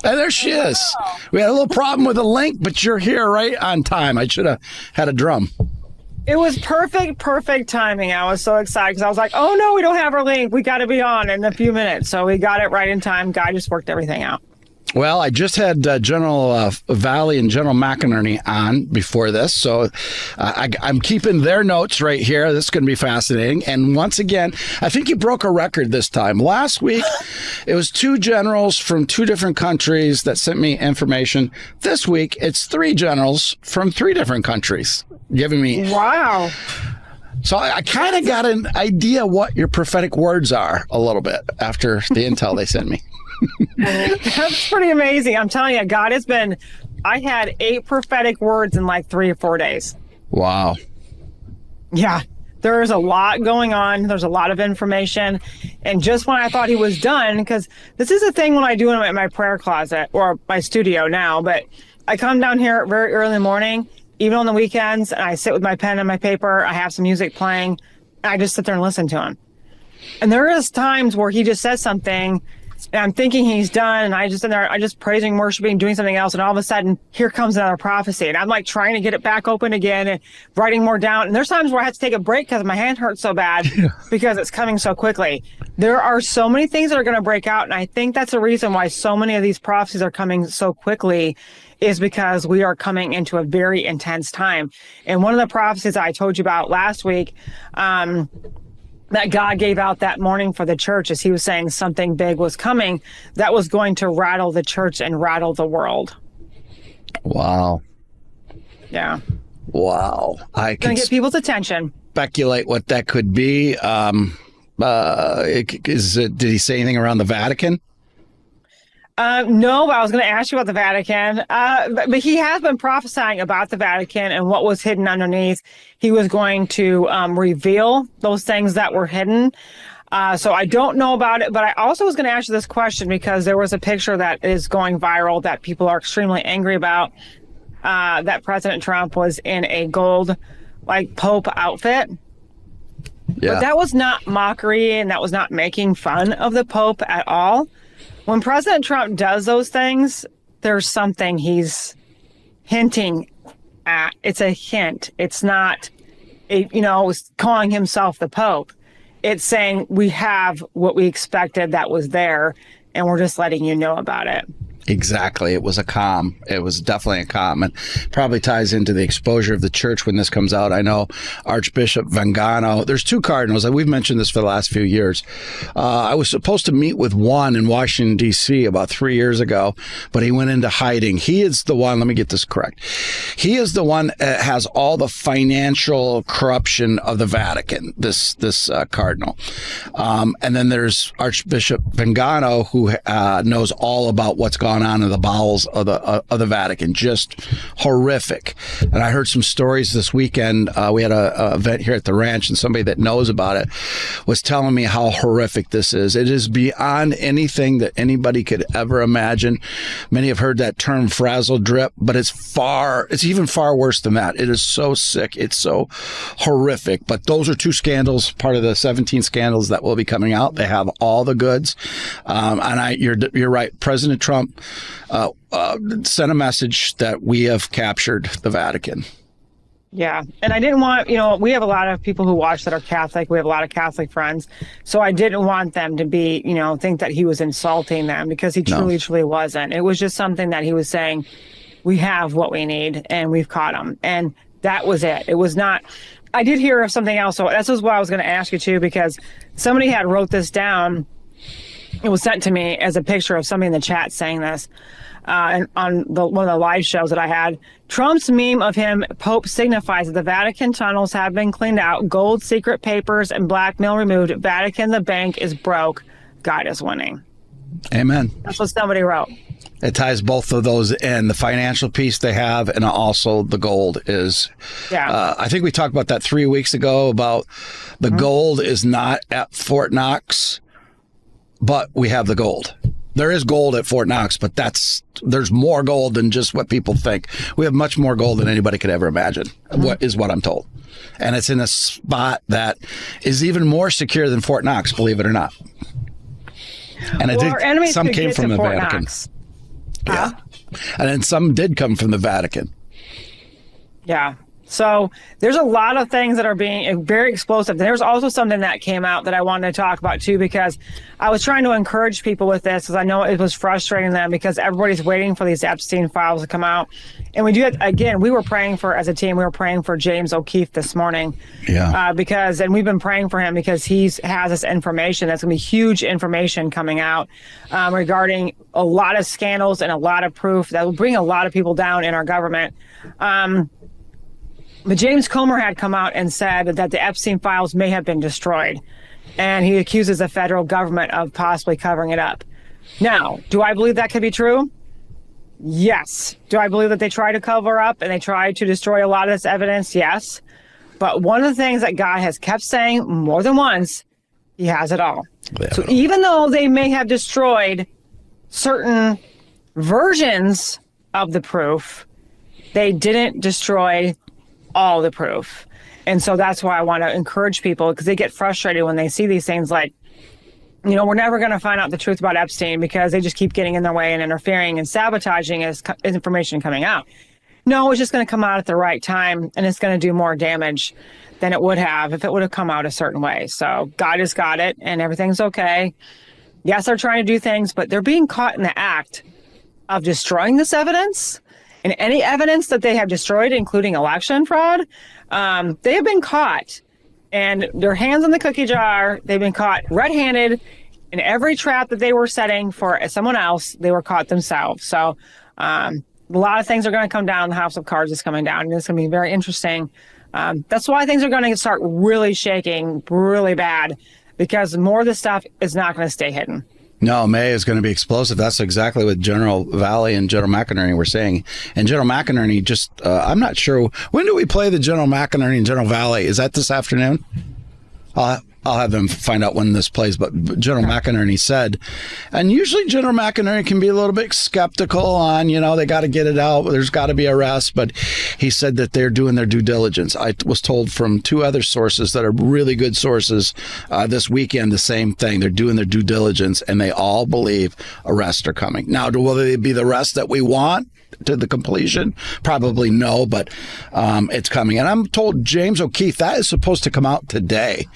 And there she is. We had a little problem with the link, but you're here right on time. I should have had a drum. It was perfect timing. I was so excited because I was like, oh, no, we don't have our link. We got to be on in a few minutes. So we got it right in time. God just worked everything out. Well, I just had General Valley and General McInerney on before this, so I'm keeping their notes right here. This is going to be fascinating. And once again, I think you broke a record this time. Last week, it was 2 generals from 2 different countries that sent me information. This week, it's 3 generals from 3 different countries giving me... Wow. So I kind of got an idea what your prophetic words are a little bit after the intel they sent me. That's pretty amazing. I'm telling you, God has been, I had 8 prophetic words in like 3 or 4 days. Wow. Yeah, there's a lot going on. There's a lot of information. And just when I thought he was done, because this is a thing when I do in my prayer closet or my studio now, but I come down here very early in the morning, even on the weekends, and I sit with my pen and my paper. I have some music playing, and I just sit there and listen to him. And there is times where he just says something, and I'm thinking he's done, and I just in there, I just praising, worshiping, doing something else, and all of a sudden, here comes another prophecy, and I'm like trying to get it back open again and writing more down. And there's times where I have to take a break because my hand hurts so bad because it's coming so quickly. There are so many things that are going to break out, and I think that's the reason why so many of these prophecies are coming so quickly, is because we are coming into a very intense time. And one of the prophecies I told you about last week, that God gave out that morning for the church, as he was saying something big was coming that was going to rattle the church and rattle the world. Wow. Yeah. Wow. I can get people's attention. Speculate what that could be. Did he say anything around the Vatican? No, but I was going to ask you about the Vatican. But he has been prophesying about the Vatican and what was hidden underneath. He was going to reveal those things that were hidden. So I don't know about it, but I also was going to ask you this question because there was a picture that is going viral that people are extremely angry about, that President Trump was in a gold, like, Pope outfit. Yeah. But that was not mockery, and that was not making fun of the Pope at all. When President Trump does those things, there's something he's hinting at. It's a hint. It's not, calling himself the Pope. It's saying we have what we expected that was there, and we're just letting you know about it. Exactly. It was a calm. It was definitely a calm, and probably ties into the exposure of the church when this comes out. I know Archbishop Vangano, there's 2 cardinals, and we've mentioned this for the last few years. I was supposed to meet with one in Washington, D.C. about 3 years ago, but he went into hiding. He is the one, let me get this correct. He is the one that has all the financial corruption of the Vatican, this cardinal. And then there's Archbishop Vangano, who knows all about what's gone on in the bowels of the Vatican. Just horrific. And I heard some stories this weekend. We had a event here at the ranch, and somebody that knows about it was telling me how horrific this is. It is beyond anything that anybody could ever imagine. Many have heard that term frazzle drip, but it's even far worse than that. It is so sick. It's so horrific. But those are 2 scandals, part of the 17 scandals that will be coming out. They have all the goods. And you're right. President Trump sent a message that we have captured the Vatican. Yeah. And I didn't want, we have a lot of people who watch that are Catholic. We have a lot of Catholic friends. So I didn't want them to be, think that he was insulting them, because he truly wasn't. It was just something that he was saying, we have what we need and we've caught him. And that was it. It was not, I did hear of something else. So this is what I was going to ask you too, because somebody had wrote this down. It was sent to me as a picture of somebody in the chat saying this, and on one of the live shows that I had. Trump's meme of him, Pope, signifies that the Vatican tunnels have been cleaned out, gold secret papers and blackmail removed. Vatican, the bank is broke. God is winning. Amen. That's what somebody wrote. It ties both of those in, the financial piece they have, and also the gold is. Yeah. I think we talked about that 3 weeks ago about the gold is not at Fort Knox, but we have the gold. There is gold at Fort Knox, but there's more gold than just what people think. We have much more gold than anybody could ever imagine, what I'm told. And it's in a spot that is even more secure than Fort Knox, believe it or not. And some came from the Vatican. Yeah. And then some did come from the Vatican. Yeah. So there's a lot of things that are being very explosive. There's also something that came out that I wanted to talk about too, because I was trying to encourage people with this, because I know it was frustrating them because everybody's waiting for these Epstein files to come out. And we do it again. We were praying for, as a team, we were praying for James O'Keefe this morning. Yeah. And we've been praying for him because he has this information that's going to be huge information coming out regarding a lot of scandals and a lot of proof that will bring a lot of people down in our government. But James Comer had come out and said that the Epstein files may have been destroyed, and he accuses the federal government of possibly covering it up. Now, do I believe that could be true? Yes. Do I believe that they tried to cover up and they tried to destroy a lot of this evidence? Yes. But one of the things that God has kept saying more than once, he has it all. So even though they may have destroyed certain versions of the proof, they didn't destroy all the proof. And so that's why I want to encourage people, because they get frustrated when they see these things like, we're never going to find out the truth about Epstein because they just keep getting in their way and interfering and sabotaging his information coming out. No, it's just going to come out at the right time, and it's going to do more damage than it would have if it would have come out a certain way. So God has got it, and everything's okay. Yes, they're trying to do things, but they're being caught in the act of destroying this evidence. And any evidence that they have destroyed, including election fraud, they have been caught. And their hands in the cookie jar, they've been caught red-handed in every trap that they were setting for someone else. They were caught themselves. So a lot of things are going to come down. The House of Cards is coming down, and it's going to be very interesting. That's why things are going to start really shaking really bad, because more of this stuff is not going to stay hidden. No, May is going to be explosive. That's exactly what General Valley and General McInerney were saying. And General McInerney just, I'm not sure. When do we play the General McInerney and General Valley? Is that this afternoon? I'll have them find out when this plays. But General McInerney said, and usually General McInerney can be a little bit skeptical on, they got to get it out. There's got to be arrests. But he said that they're doing their due diligence. I was told from two other sources that are really good sources this weekend the same thing. They're doing their due diligence, and they all believe arrests are coming. Now, will they be the arrests that we want to the completion? Probably no, but it's coming. And I'm told James O'Keefe, that is supposed to come out today.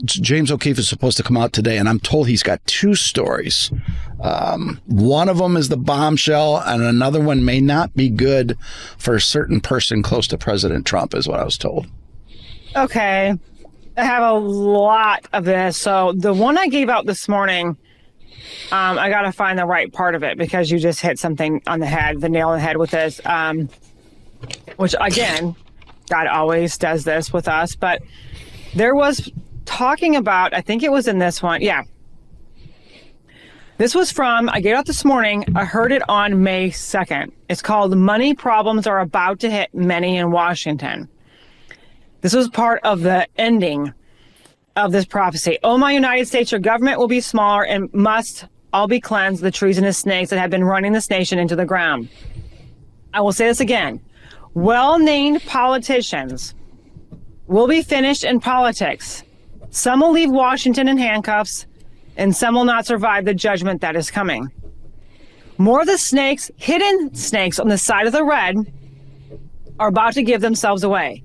James O'Keefe is supposed to come out today, and I'm told he's got two stories. One of them is the bombshell, and another one may not be good for a certain person close to President Trump, is what I was told. Okay. I have a lot of this. So the one I gave out this morning, I got to find the right part of it, because you just hit something on the head, the nail on the head with this, which, again, God always does this with us. But there was talking about, I think it was in this one. Yeah. This was from, I gave it out this morning. I heard it on May 2nd. It's called Money Problems Are About to Hit Many in Washington. This was part of the ending of this prophecy. Oh, my United States, your government will be smaller and must all be cleansed, the treasonous snakes that have been running this nation into the ground. I will say this again. Well-named politicians will be finished in politics. Some will leave Washington in handcuffs, and some will not survive the judgment that is coming. More of the snakes, hidden snakes on the side of the red, are about to give themselves away.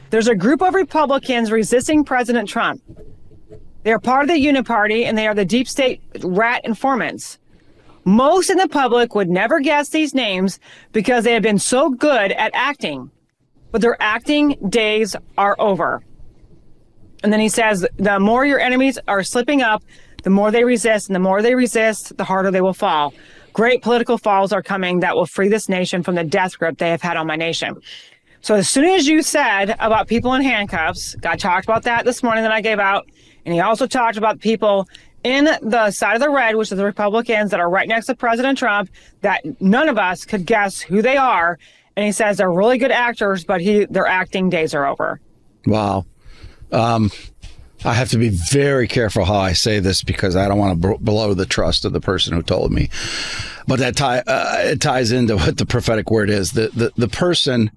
There's a group of Republicans resisting President Trump. They are part of the Uniparty, and they are the deep state rat informants. Most in the public would never guess these names because they have been so good at acting. But their acting days are over. And then he says, the more your enemies are slipping up, the more they resist, and the more they resist, the harder they will fall. Great political falls are coming that will free this nation from the death grip they have had on my nation. So as soon as you said about people in handcuffs, God talked about that this morning that I gave out. And he also talked about people in the side of the red, which are the Republicans that are right next to President Trump, that none of us could guess who they are. And he says they're really good actors, but their acting days are over. Wow. I have to be very careful how I say this, because I don't want to blow the trust of the person who told me. But that it ties into what the prophetic word is. The person,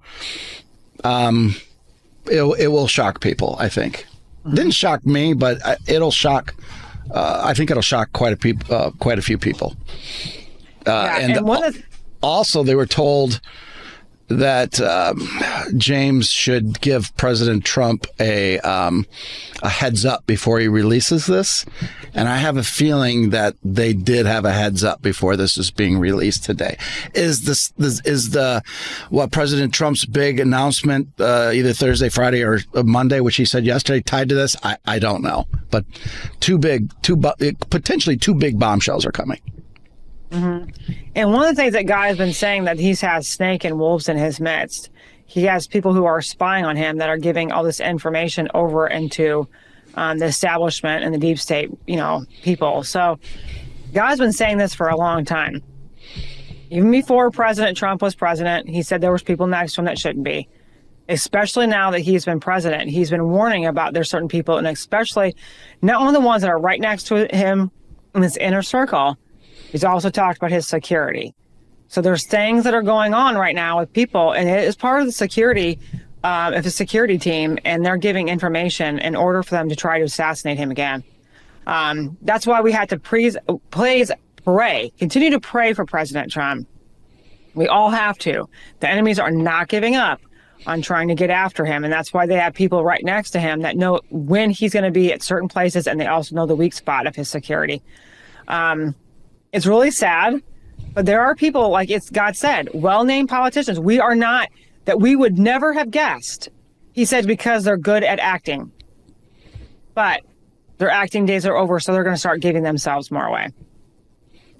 it will shock people, I think. Didn't shock me, but it'll shock I think it'll shock quite a few people. And also, they were told that James should give President Trump a heads up before he releases this. And I have a feeling that they did have a heads up before this is being released today. Is what President Trump's big announcement either Thursday, Friday, or Monday, which he said yesterday, tied to this? I don't know. But potentially two big bombshells are coming. Mm-hmm. And one of the things that God has been saying, that he has snake and wolves in his midst. He has people who are spying on him that are giving all this information over into the establishment and the deep state, people. So God's been saying this for a long time. Even before President Trump was president, he said there was people next to him that shouldn't be. Especially now that he's been president, he's been warning about there's certain people, and especially not only the ones that are right next to him in this inner circle. He's also talked about his security. So there's things that are going on right now with people, and it is part of the security of the security team, and they're giving information in order for them to try to assassinate him again. That's why we had to please pray, continue to pray for President Trump. We all have to. The enemies are not giving up on trying to get after him, and that's why they have people right next to him that know when he's going to be at certain places, and they also know the weak spot of his security. It's really sad, but there are people, like God said, well-named politicians. We would never have guessed. He said because they're good at acting. But their acting days are over, so they're going to start giving themselves more away.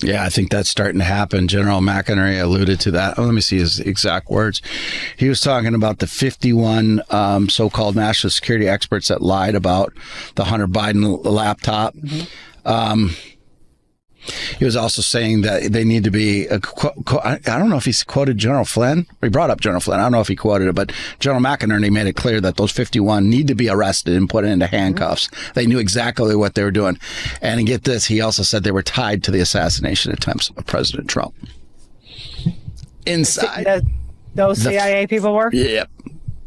Yeah, I think that's starting to happen. General McInerney alluded to that. Let me see his exact words. He was talking about the 51 so-called national security experts that lied about the Hunter Biden laptop. Mm-hmm. He was also saying that they need to be, I don't know if he's quoted General Flynn, or he brought up General Flynn. I don't know if he quoted it, but General McInerney made it clear that those 51 need to be arrested and put into handcuffs. Mm-hmm. They knew exactly what they were doing. And get this, he also said they were tied to the assassination attempts of President Trump. Inside. Those CIA people were? Yep.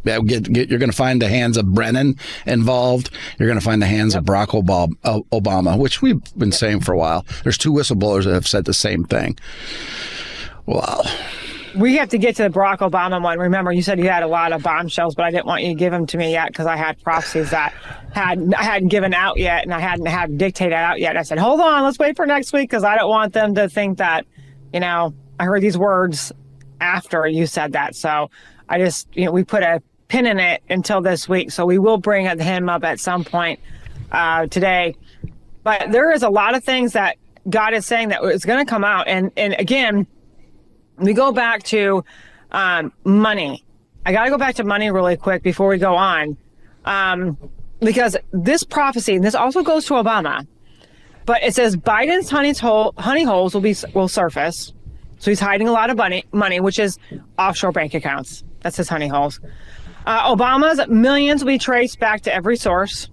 Yeah, you're going to find the hands of Brennan involved. You're going to find the hands of Barack Obama, which we've been saying for a while. There's two whistleblowers that have said the same thing. Wow. We have to get to the Barack Obama one. Remember, you said you had a lot of bombshells, but I didn't want you to give them to me yet because I had prophecies that I hadn't given out yet, and I hadn't had dictated out yet. I said, hold on, let's wait for next week because I don't want them to think that, I heard these words after you said that. So I just, we put a pin in it until this week. So we will bring him up at some point today. But there is a lot of things that God is saying that is going to come out. And again, we go back to money. I got to go back to money really quick before we go on. Because this prophecy, and this also goes to Obama, but it says Biden's honey holes will surface. So he's hiding a lot of money, which is offshore bank accounts. That's his honey holes. Obama's millions will be traced back to every source.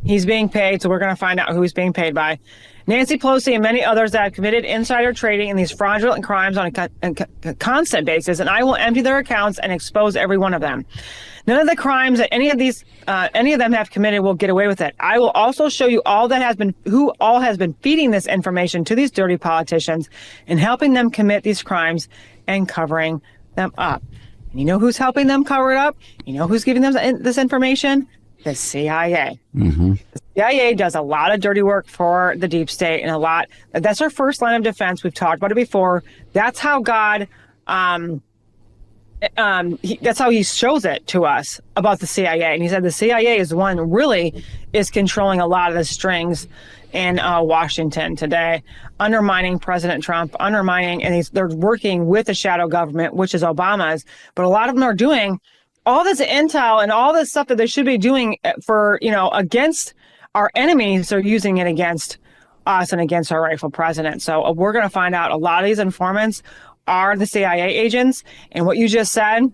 He's being paid, so we're going to find out who he's being paid by. Nancy Pelosi and many others that have committed insider trading in these fraudulent crimes on a constant basis, and I will empty their accounts and expose every one of them. None of the crimes that any of them have committed will get away with it. I will also show you who all has been feeding this information to these dirty politicians and helping them commit these crimes and covering them up. And you know who's helping them cover it up? You know who's giving them this information? The CIA. Mm-hmm. The CIA does a lot of dirty work for the deep state, and that's our first line of defense. We've talked about it before. That's how God, that's how he shows it to us about the CIA. And he said the CIA is the one who really is controlling a lot of the strings in Washington today, undermining President Trump, and they're working with the shadow government, which is Obama's. But a lot of them are doing all this intel and all this stuff that they should be doing for, against our enemies. They're using it against us and against our rightful president. So we're going to find out a lot of these informants are the CIA agents. And what you just said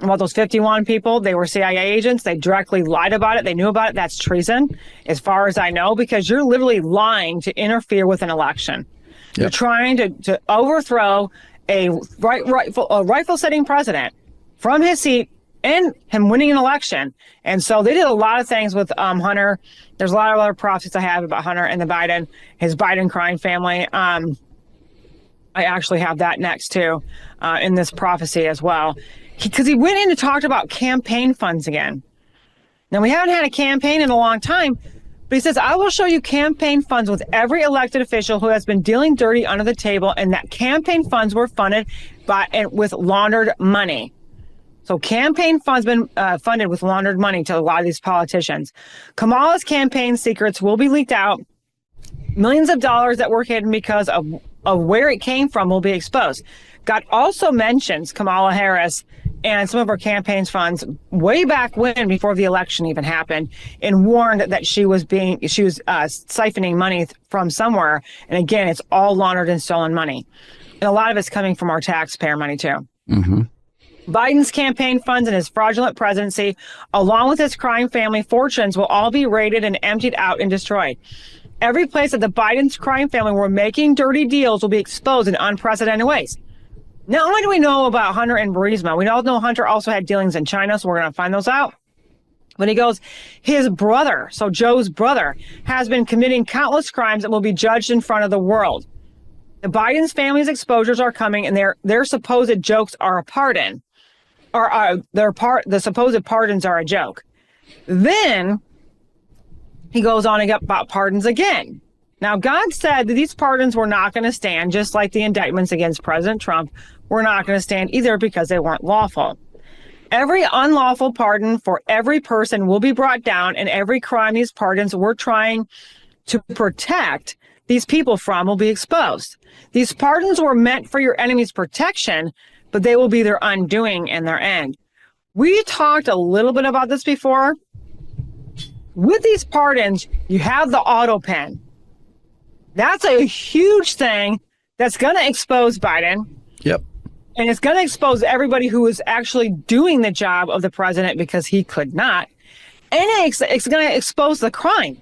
about those 51 people, they were CIA agents. They directly lied about it. They knew about it. That's treason, as far as I know, because you're literally lying to interfere with an election. Yep. You're trying to overthrow a rightful sitting president from his seat and him winning an election. And so they did a lot of things with Hunter. There's a lot of other prophecies I have about Hunter and his Biden crime family. I actually have that next too, in this prophecy as well. Because he went in and talked about campaign funds again. Now, we haven't had a campaign in a long time, but he says, I will show you campaign funds with every elected official who has been dealing dirty under the table, and that campaign funds were funded with laundered money. So campaign funds been funded with laundered money to a lot of these politicians. Kamala's campaign secrets will be leaked out. Millions of dollars that were hidden because of where it came from will be exposed. God also mentions Kamala Harris and some of her campaign's funds way back when, before the election even happened, and warned that she was siphoning money from somewhere. And again, it's all laundered and stolen money. And a lot of it's coming from our taxpayer money too. Mm-hmm. Biden's campaign funds and his fraudulent presidency, along with his crime family fortunes, will all be raided and emptied out and destroyed. Every place that the Biden's crime family were making dirty deals will be exposed in unprecedented ways. Not only do we know about Hunter and Burisma, we all know Hunter also had dealings in China, so we're going to find those out. But he goes, his brother, so Joe's brother, has been committing countless crimes that will be judged in front of the world. The Biden's family's exposures are coming, and their supposed jokes are a pardon. The supposed pardons are a joke. Then he goes on about pardons again. Now, God said that these pardons were not going to stand, just like the indictments against President Trump were not going to stand either, because they weren't lawful. Every unlawful pardon for every person will be brought down, and every crime these pardons were trying to protect these people from will be exposed. These pardons were meant for your enemy's protection, but they will be their undoing and their end. We talked a little bit about this before. With these pardons, you have the auto pen. That's a huge thing that's going to expose Biden. Yep. And it's going to expose everybody who is actually doing the job of the president, because he could not. And it's going to expose the crime.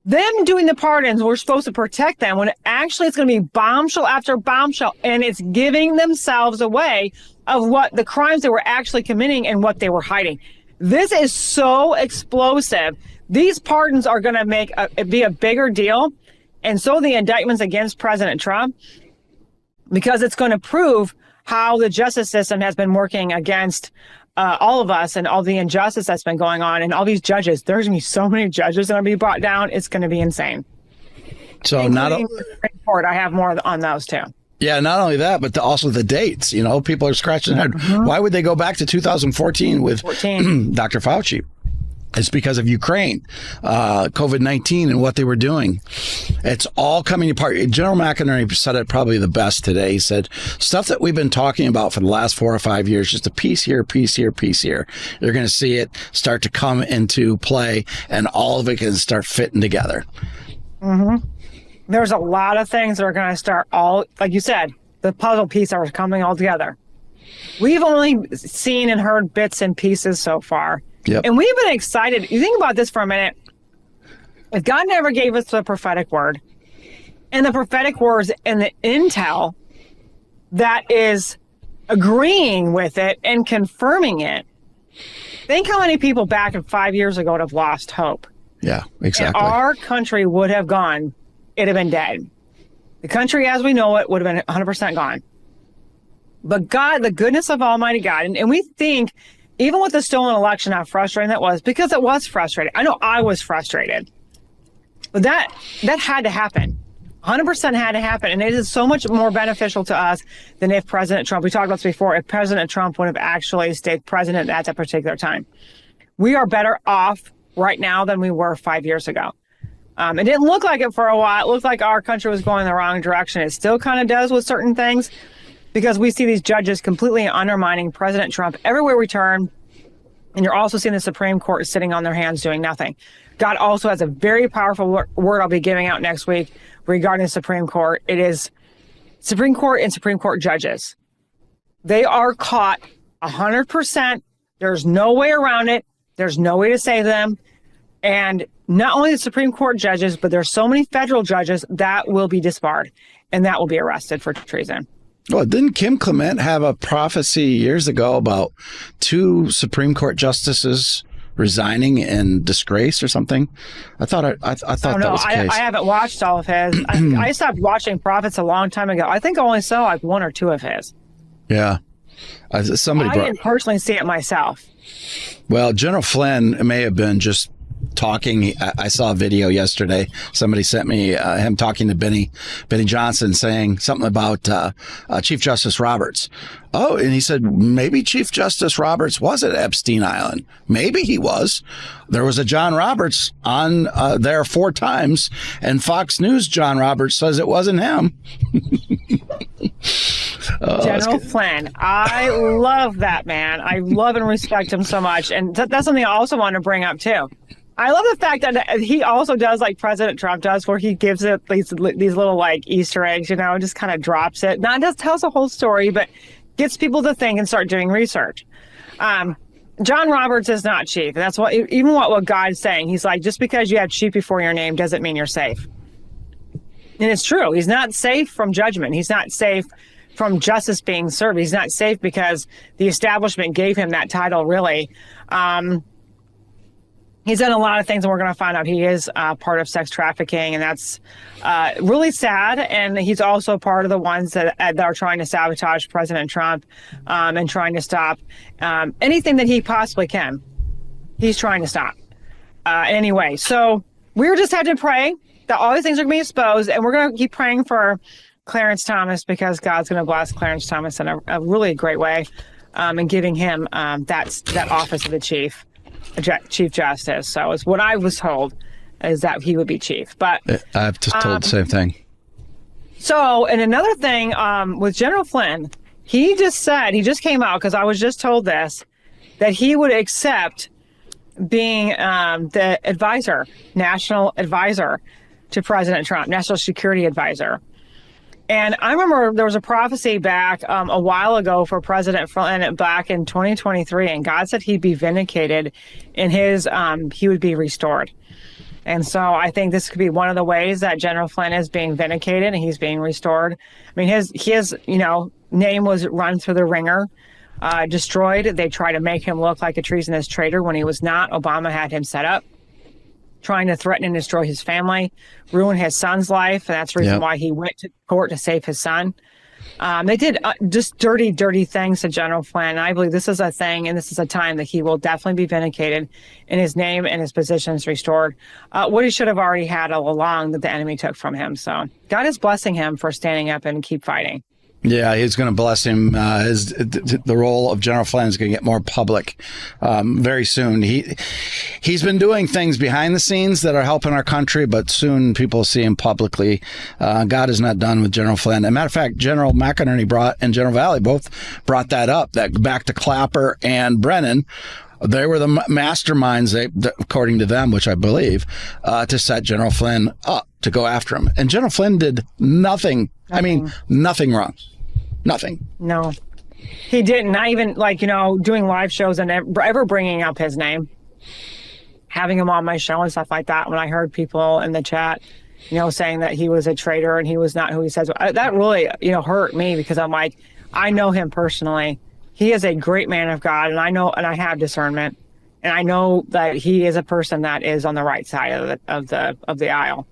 Them doing the pardons, we're supposed to protect them, when actually it's going to be bombshell after bombshell, and it's giving themselves away of what the crimes they were actually committing and what they were hiding. This is so explosive. These pardons are going to be a bigger deal, and so the indictments against President Trump, because it's going to prove how the justice system has been working against all of us and all the injustice that's been going on, and all these judges. There's going to be so many judges that are going to be brought down. It's going to be insane. So Including the Supreme Court, I have more on those too. Yeah, not only that, but also the dates. You know, people are scratching their head. Mm-hmm. Why would they go back to 2014 with Dr. Fauci? It's because of Ukraine, COVID-19, and what they were doing. It's all coming apart. General McInerney said it probably the best today. He said, stuff that we've been talking about for the last 4 or 5 years, just a piece here, piece here, piece here. You're going to see it start to come into play, and all of it can start fitting together. Mm-hmm. There's a lot of things that are going to start like you said, the puzzle pieces are coming all together. We've only seen and heard bits and pieces so far. Yep. And we've been excited. You think about this for a minute. If God never gave us the prophetic word, and the prophetic words and the intel that is agreeing with it and confirming it, think how many people back 5 years ago would have lost hope. Yeah, exactly. And our country would have gone, it'd have been dead. The country as we know it would have been 100% gone. But God, the goodness of Almighty God, and we think, even with the stolen election, how frustrating that was, because it was frustrating. I know I was frustrated. But that had to happen. 100% had to happen. And it is so much more beneficial to us than if President Trump, we talked about this before, if President Trump would have actually stayed president at that particular time. We are better off right now than we were 5 years ago. It didn't look like it for a while. It looked like our country was going the wrong direction. It still kind of does with certain things, because we see these judges completely undermining President Trump everywhere we turn. And you're also seeing the Supreme Court sitting on their hands doing nothing. God also has a very powerful word I'll be giving out next week regarding the Supreme Court. It is Supreme Court and Supreme Court judges. They are caught 100%. There's no way around it. There's no way to save them. And not only the Supreme Court judges, but there's so many federal judges that will be disbarred and that will be arrested for treason. Well, didn't Kim Clement have a prophecy years ago about 2 Supreme Court justices resigning in disgrace or something? I thought that was the case. I haven't watched all of his. I stopped watching prophets a long time ago. I think I only saw like 1 or 2 of his. Yeah. I didn't personally see it myself. Well, General Flynn may have been just talking. I saw a video yesterday. Somebody sent me him talking to Benny Johnson, saying something about Chief Justice Roberts. Oh, and he said maybe Chief Justice Roberts was at Epstein Island. Maybe he was. There was a John Roberts on there 4 times, and Fox News John Roberts says it wasn't him. General Flynn. I love that man. I love and respect him so much. And that's something I also want to bring up too. I love the fact that he also does like President Trump does, where he gives it these little like Easter eggs, just kind of drops it. Not just tells the whole story, but gets people to think and start doing research. John Roberts is not chief. That's what God's saying. He's like, just because you have chief before your name doesn't mean you're safe. And it's true. He's not safe from judgment. He's not safe from justice being served. He's not safe because the establishment gave him that title, really. He's done a lot of things, and we're going to find out he is part of sex trafficking, and that's really sad. And he's also part of the ones that are trying to sabotage President Trump and trying to stop anything that he possibly can. He's trying to stop. Anyway, so we're just had to pray that all these things are going to be exposed, and we're going to keep praying for Clarence Thomas, because God's going to bless Clarence Thomas in a really great way, and giving him that office of the Chief Justice. So it's what I was told, is that he would be chief. But I've just told the same thing. So, and another thing with General Flynn, he just came out, because I was just told this, that he would accept being the advisor, national advisor to President Trump, national security advisor. And I remember there was a prophecy back a while ago for President Flynn back in 2023, and God said he'd be vindicated in he would be restored. And so I think this could be one of the ways that General Flynn is being vindicated and he's being restored. I mean, his name was run through the ringer, destroyed. They tried to make him look like a treasonous traitor when he was not. Obama had him set up, trying to threaten and destroy his family, ruin his son's life. And that's the reason why he went to court to save his son. They did just dirty, dirty things to General Flynn. And I believe this is a thing, and this is a time that he will definitely be vindicated and his name and his positions restored. What he should have already had all along that the enemy took from him. So God is blessing him for standing up and keep fighting. Yeah, he's going to bless him. The role of General Flynn is going to get more public very soon. He's been doing things behind the scenes that are helping our country, but soon people see him publicly. God is not done with General Flynn. As a matter of fact, General McInerney and General Valley both brought that up, that back to Clapper and Brennan. They were the masterminds, according to them, which I believe, to set General Flynn up to go after him. And General Flynn did nothing. I mean, nothing wrong. Nothing. No, he didn't. Not even doing live shows and ever bringing up his name, having him on my show and stuff like that. When I heard people in the chat, saying that he was a traitor and he was not who he says, that really, hurt me, because I'm like, I know him personally. He is a great man of God, and I know, and I have discernment, and I know that he is a person that is on the right side of the aisle.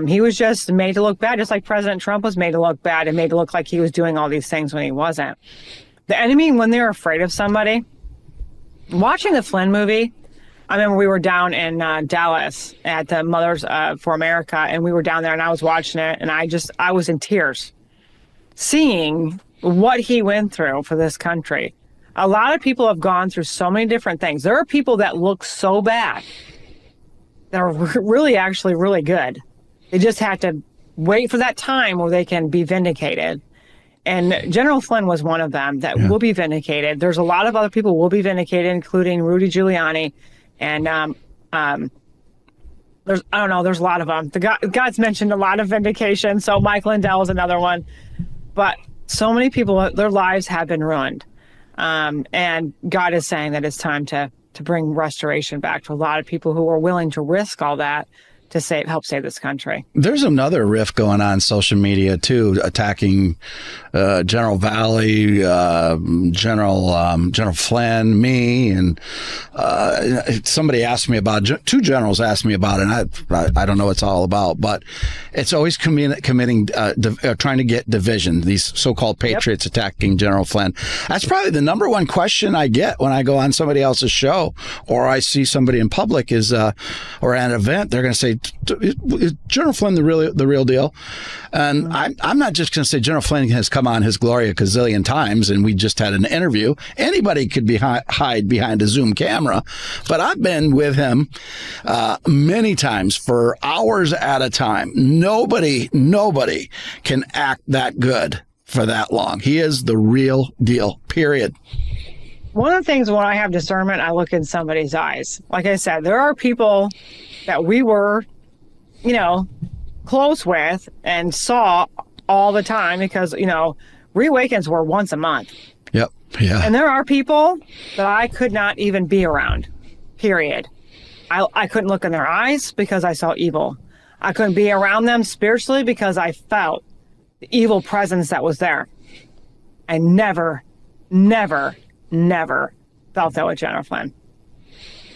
He was just made to look bad, just like President Trump was made to look bad and made to look like he was doing all these things when he wasn't. The enemy, when they're afraid of somebody, watching the Flynn movie, I remember we were down in Dallas at the Mothers for America, and we were down there, and I was watching it, and I was in tears, seeing what he went through for this country. A lot of people have gone through so many different things. There are people that look so bad that are really actually really good. They just have to wait for that time where they can be vindicated. And General Flynn was one of them that will be vindicated. There's a lot of other people who will be vindicated, including Rudy Giuliani. And there's a lot of them. God's mentioned a lot of vindication. So Mike Lindell is another one. But so many people, their lives have been ruined. And God is saying that it's time to bring restoration back to a lot of people who are willing to risk all that help save this country. There's another rift going on social media too, attacking General Valley, General Flynn, me, and somebody asked me about. Two generals asked me about it. And I don't know what it's all about, but it's always trying to get division. These so-called patriots attacking General Flynn. That's probably the number one question I get when I go on somebody else's show or I see somebody in public or at an event. They're going to say, "Is General Flynn the real deal?" And I'm not just going to say General Flynn has come on his glory a gazillion times, and we just had an interview. Anybody could hide behind a Zoom camera, but I've been with him many times for hours at a time. Nobody can act that good for that long. He is the real deal, period. One of the things when I have discernment, I look in somebody's eyes. Like I said, there are people that we were, close with and saw all the time because, reawakens were once a month. Yep. Yeah. And there are people that I could not even be around, period. I couldn't look in their eyes because I saw evil. I couldn't be around them spiritually because I felt the evil presence that was there. I never felt that with General Flynn.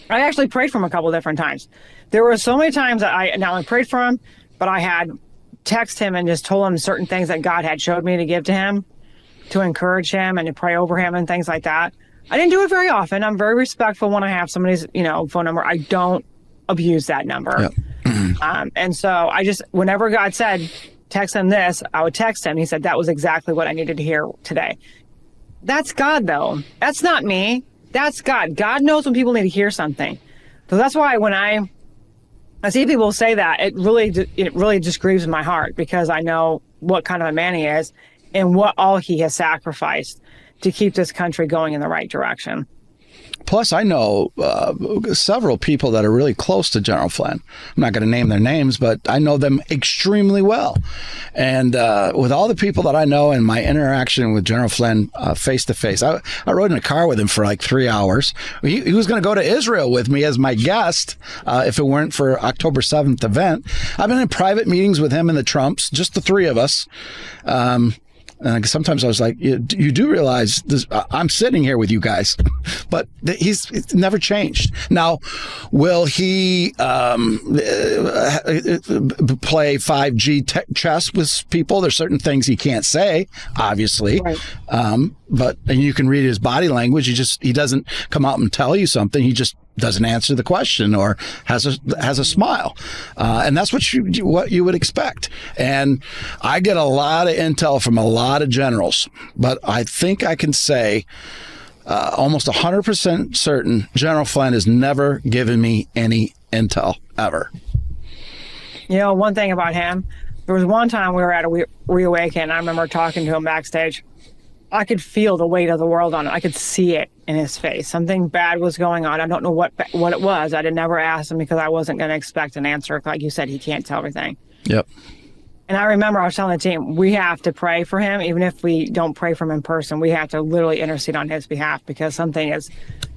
I actually prayed for him a couple different times. There were so many times that I not only prayed for him, but I had texted him and just told him certain things that God had showed me to give to him, to encourage him and to pray over him and things like that. I didn't do it very often. I'm very respectful when I have somebody's, phone number. I don't abuse that number. Yep. And so I just, whenever God said, text him this, I would text him. He said, that was exactly what I needed to hear today. That's God, though. That's not me. That's God. God knows when people need to hear something. So that's why when I see people say that, it really just grieves my heart because I know what kind of a man he is and what all he has sacrificed to keep this country going in the right direction. Plus, I know several people that are really close to General Flynn. I'm not going to name their names, but I know them extremely well. And with all the people that I know and my interaction with General Flynn face to face, I rode in a car with him for like 3 hours. He was going to go to Israel with me as my guest if it weren't for October 7th event. I've been in private meetings with him and the Trumps, just the three of us. And sometimes I was like, you do realize this, I'm sitting here with you guys, but it's never changed. Now, will he play 5G chess with people? There's certain things he can't say, obviously. Right. But you can read his body language. He doesn't come out and tell you something. He just doesn't answer the question or has a smile. And that's what you would expect. And I get a lot of intel from a lot of generals, but I think I can say almost 100% certain General Flynn has never given me any intel ever. One thing about him, there was one time we were at a reawaken. I remember talking to him backstage. I could feel the weight of the world on him. I could see it in his face. Something bad was going on. I don't know what it was. I never asked him because I wasn't going to expect an answer. Like you said, he can't tell everything. Yep. And I remember I was telling the team, we have to pray for him. Even if we don't pray for him in person, we have to literally intercede on his behalf because something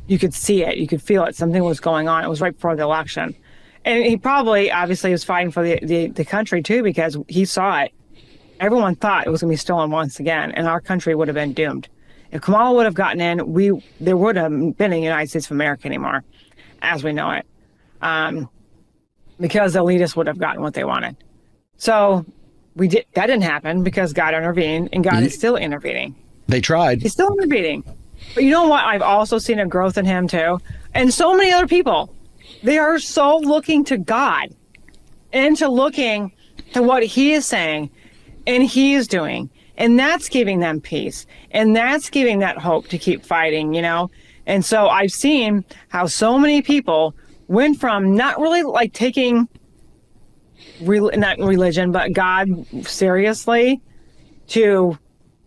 you could see it. You could feel it. Something was going on. It was right before the election. And he probably, obviously, was fighting for the country, too, because he saw it. Everyone thought it was going to be stolen once again, and our country would have been doomed. If Kamala would have gotten in, there would have been a United States of America anymore, as we know it, because the elitists would have gotten what they wanted. So that didn't happen because God intervened, and God is still intervening. They tried. He's still intervening. But you know what? I've also seen a growth in him, too, and so many other people. They are so looking to God and to looking to what he is saying and he is doing. And that's giving them peace. And that's giving that hope to keep fighting, And so I've seen how so many people went from not really like taking, not religion, but God seriously to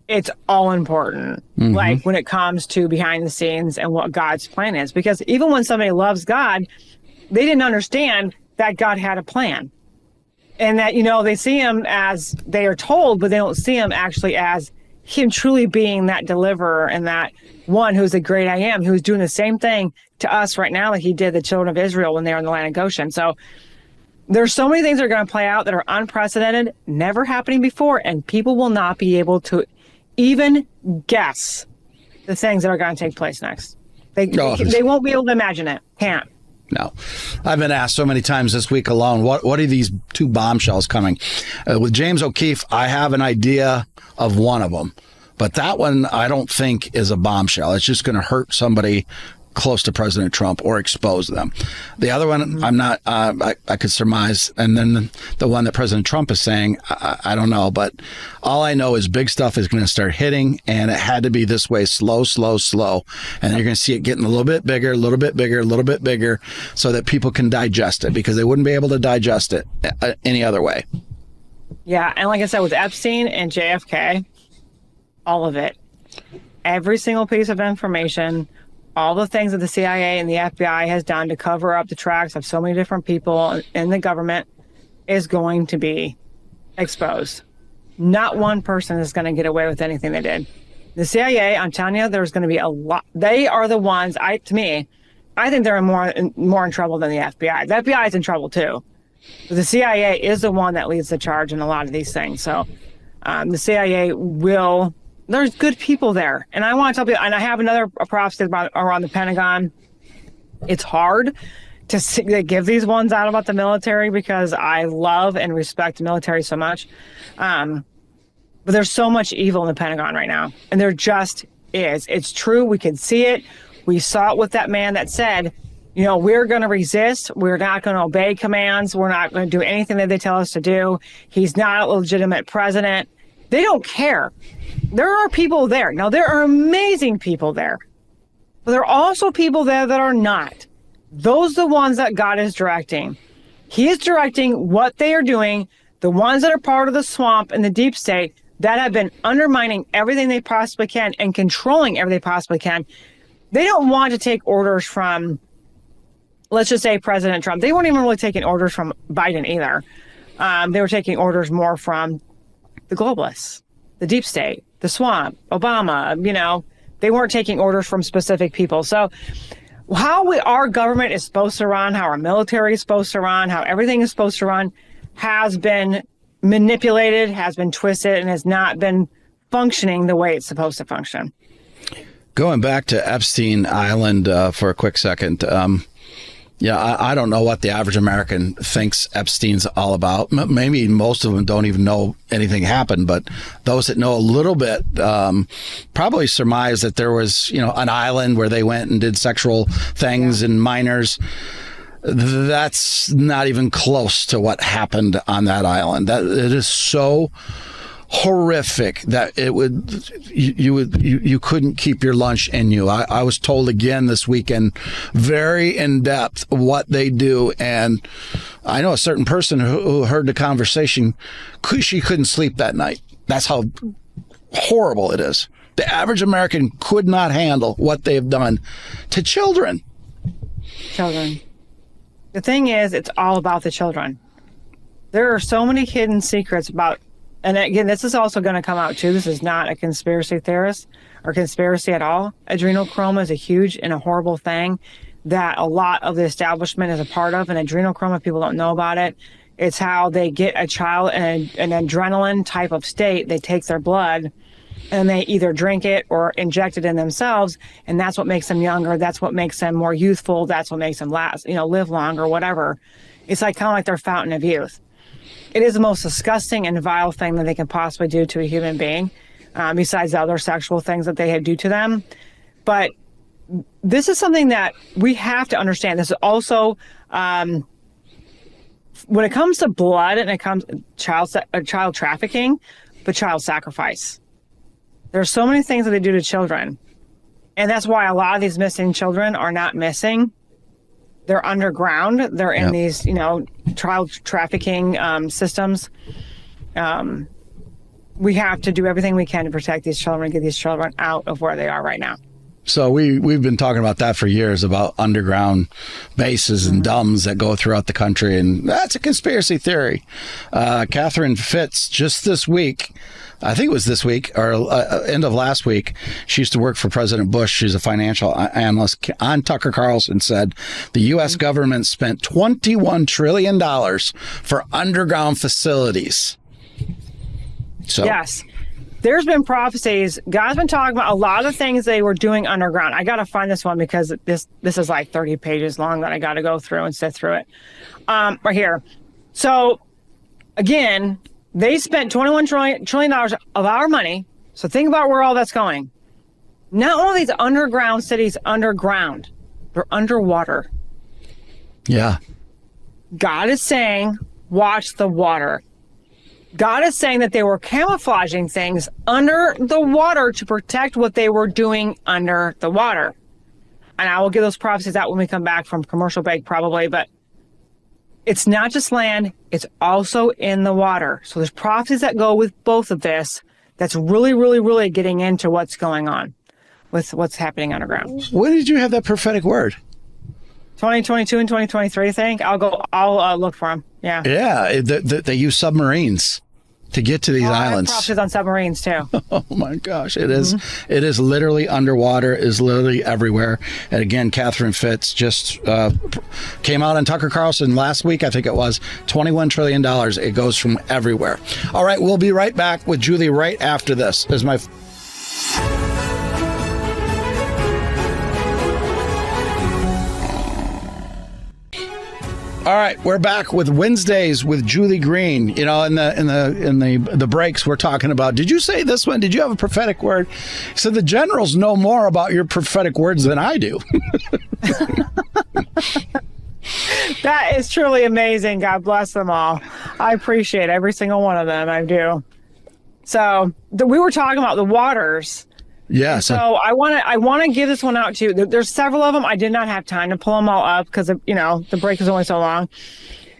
it's all important. Mm-hmm. Like when it comes to behind the scenes and what God's plan is. Because even when somebody loves God, they didn't understand that God had a plan. And that, they see him as they are told, but they don't see him actually as him truly being that deliverer and that one who's the great I am, who's doing the same thing to us right now that he did the children of Israel when they were in the land of Goshen. So There's so many things that are going to play out that are unprecedented, never happening before, and people will not be able to even guess the things that are going to take place next. They won't be able to imagine it. Can't. No. I've been asked so many times this week alone, what are these two bombshells coming? With James O'Keefe, I have an idea of one of them, but that one I don't think is a bombshell. It's just going to hurt somebody close to President Trump or expose them. The other one, I'm not, I could surmise. And then the one that President Trump is saying, I don't know. But all I know is big stuff is going to start hitting, and it had to be this way, slow. And you're going to see it getting a little bit bigger, so that people can digest it, because they wouldn't be able to digest it any other way. Yeah. And like I said, with Epstein and JFK, all of it, every single piece of information, all the things that the CIA and the FBI has done to cover up the tracks of so many different people in the government is going to be exposed. Not one person is going to get away with anything they did. The CIA, I'm telling you, there's going to be a lot. They are the ones, I think they're more in trouble than the FBI. The FBI is in trouble too. But the CIA is the one that leads the charge in a lot of these things. So the CIA will... There's good people there. And I want to tell you, and I have another prophecy around the Pentagon. It's hard to give these ones out about the military, because I love and respect the military so much. But there's so much evil in the Pentagon right now. And there just is. It's true. We can see it. We saw it with that man that said, we're going to resist. We're not going to obey commands. We're not going to do anything that they tell us to do. He's not a legitimate president. They don't care. There are people there. Now, there are amazing people there. But there are also people there that are not. Those are the ones that God is directing. He is directing what they are doing, the ones that are part of the swamp and the deep state that have been undermining everything they possibly can and controlling everything they possibly can. They don't want to take orders from, let's just say, President Trump. They weren't even really taking orders from Biden either. They were taking orders more from the globalists, the deep state, the swamp, Obama. They weren't taking orders from specific people. So how our government is supposed to run, how our military is supposed to run, how everything is supposed to run has been manipulated, has been twisted, and has not been functioning the way it's supposed to function. Going back to Epstein Island for a quick second. I don't know what the average American thinks Epstein's all about. Maybe most of them don't even know anything happened, but those that know a little bit probably surmise that there was, an island where they went and did sexual things and minors. That's not even close to what happened on that island. It is so horrific that you couldn't keep your lunch in you. I was told again this weekend, very in depth, what they do, and I know a certain person who heard the conversation. She couldn't sleep that night. That's how horrible it is. The average American could not handle what they've done to children. The thing is, it's all about the children. There are so many hidden secrets about. And again, this is also going to come out too. This is not a conspiracy theorist or conspiracy at all. Adrenochrome is a huge and a horrible thing that a lot of the establishment is a part of. And adrenochrome, if people don't know about it, it's how they get a child in an adrenaline type of state. They take their blood and they either drink it or inject it in themselves. And that's what makes them younger. That's what makes them more youthful. That's what makes them live longer, whatever. It's kind of like their fountain of youth. It is the most disgusting and vile thing that they can possibly do to a human being, besides the other sexual things that they do to them. But this is something that we have to understand. This is also, when it comes to blood and it comes to child trafficking, but child sacrifice. There are so many things that they do to children. And that's why a lot of these missing children are not missing. They're underground. They're in these, child trafficking systems. We have to do everything we can to protect these children and get these children out of where they are right now. So we've been talking about that for years, about underground bases and DUMBs that go throughout the country, and that's a conspiracy theory. Catherine Fitz, just this week, I think it was this week or end of last week, she used to work for President Bush. She's a financial analyst on Tucker Carlson, said the U.S. government spent $21 trillion for underground facilities. So, yes. There's been prophecies. God's been talking about a lot of things they were doing underground. I got to find this one because this is like 30 pages long that I got to go through and sit through it. Right here. So, again, they spent $21 trillion of our money. So think about where all that's going. Not only these underground cities underground, they're underwater. Yeah. God is saying, watch the water. God is saying that they were camouflaging things under the water to protect what they were doing under the water. And I will give those prophecies out when we come back from commercial break probably, but it's not just land, it's also in the water. So there's prophecies that go with both of this that's really, really, really getting into what's going on with what's happening underground. When did you have that prophetic word? 2022 and 2023, I think. I'll look for them. Yeah. Yeah, they use submarines to get to these islands. I have prophecies on submarines too. Oh my gosh, it is. It is literally underwater, is literally everywhere. And again, Catherine Fitz just came out on Tucker Carlson last week, I think it was, $21 trillion. It goes from everywhere. All right, we'll be right back with Julie right after this. All right, we're back with Wednesdays with Julie Green. You know, in the breaks, we're talking about, did you say this one? Did you have a prophetic word? So the generals know more about your prophetic words than I do. That is truly amazing. God bless them all. I appreciate every single one of them. I do. So we were talking about the waters. Yeah. So I want to give this one out to you. There's several of them. I did not have time to pull them all up because the break is only so long.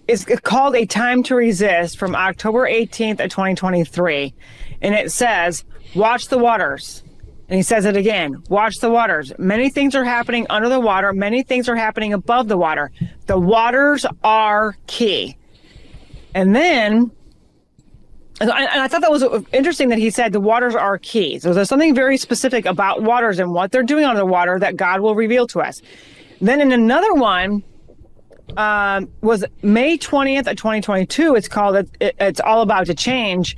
It's called A Time to Resist from October 18th of 2023. And it says, watch the waters. And he says it again, watch the waters. Many things are happening under the water. Many things are happening above the water. The waters are key. And then, and I thought that was interesting that he said the waters are key. So there's something very specific about waters and what they're doing on the water that God will reveal to us. Then in another one, was May 20th of 2022. It's called, it's all about to change.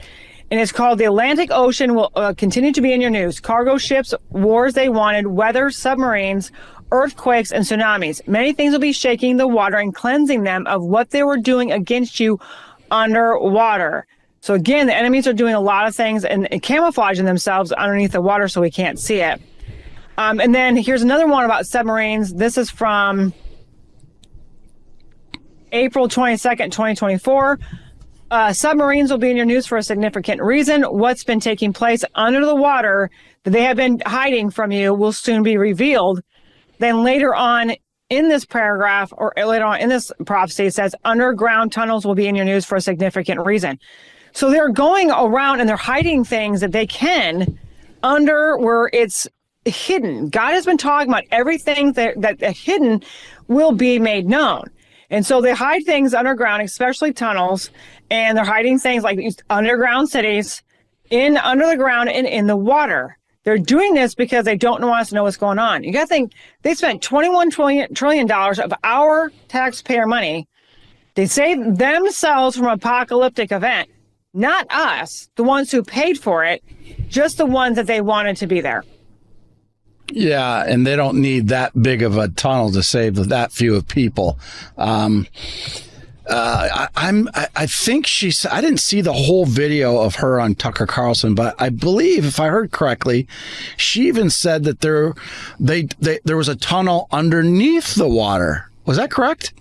And it's called The Atlantic Ocean Will Continue to Be in Your News. Cargo ships, wars they wanted, weather, submarines, earthquakes, and tsunamis. Many things will be shaking the water and cleansing them of what they were doing against you underwater. So again, the enemies are doing a lot of things and camouflaging themselves underneath the water so we can't see it. And then here's another one about submarines. This is from April 22nd, 2024. Submarines will be in your news for a significant reason. What's been taking place under the water that they have been hiding from you will soon be revealed. Then later on in this paragraph, or later on in this prophecy, it says underground tunnels will be in your news for a significant reason. So they're going around and they're hiding things that they can under where it's hidden. God has been talking about everything that hidden will be made known. And so they hide things underground, especially tunnels, and they're hiding things like these underground cities under the ground and in the water. They're doing this because they don't want us to know what's going on. You got to think, they spent $21 trillion of our taxpayer money. They saved themselves from an apocalyptic event, not us, the ones who paid for it, just the ones that they wanted to be there. Yeah, and they don't need that big of a tunnel to save that few of people. I think I didn't see the whole video of her on Tucker Carlson, but I believe, if I heard correctly, she even said that there was a tunnel underneath the water. Was that correct?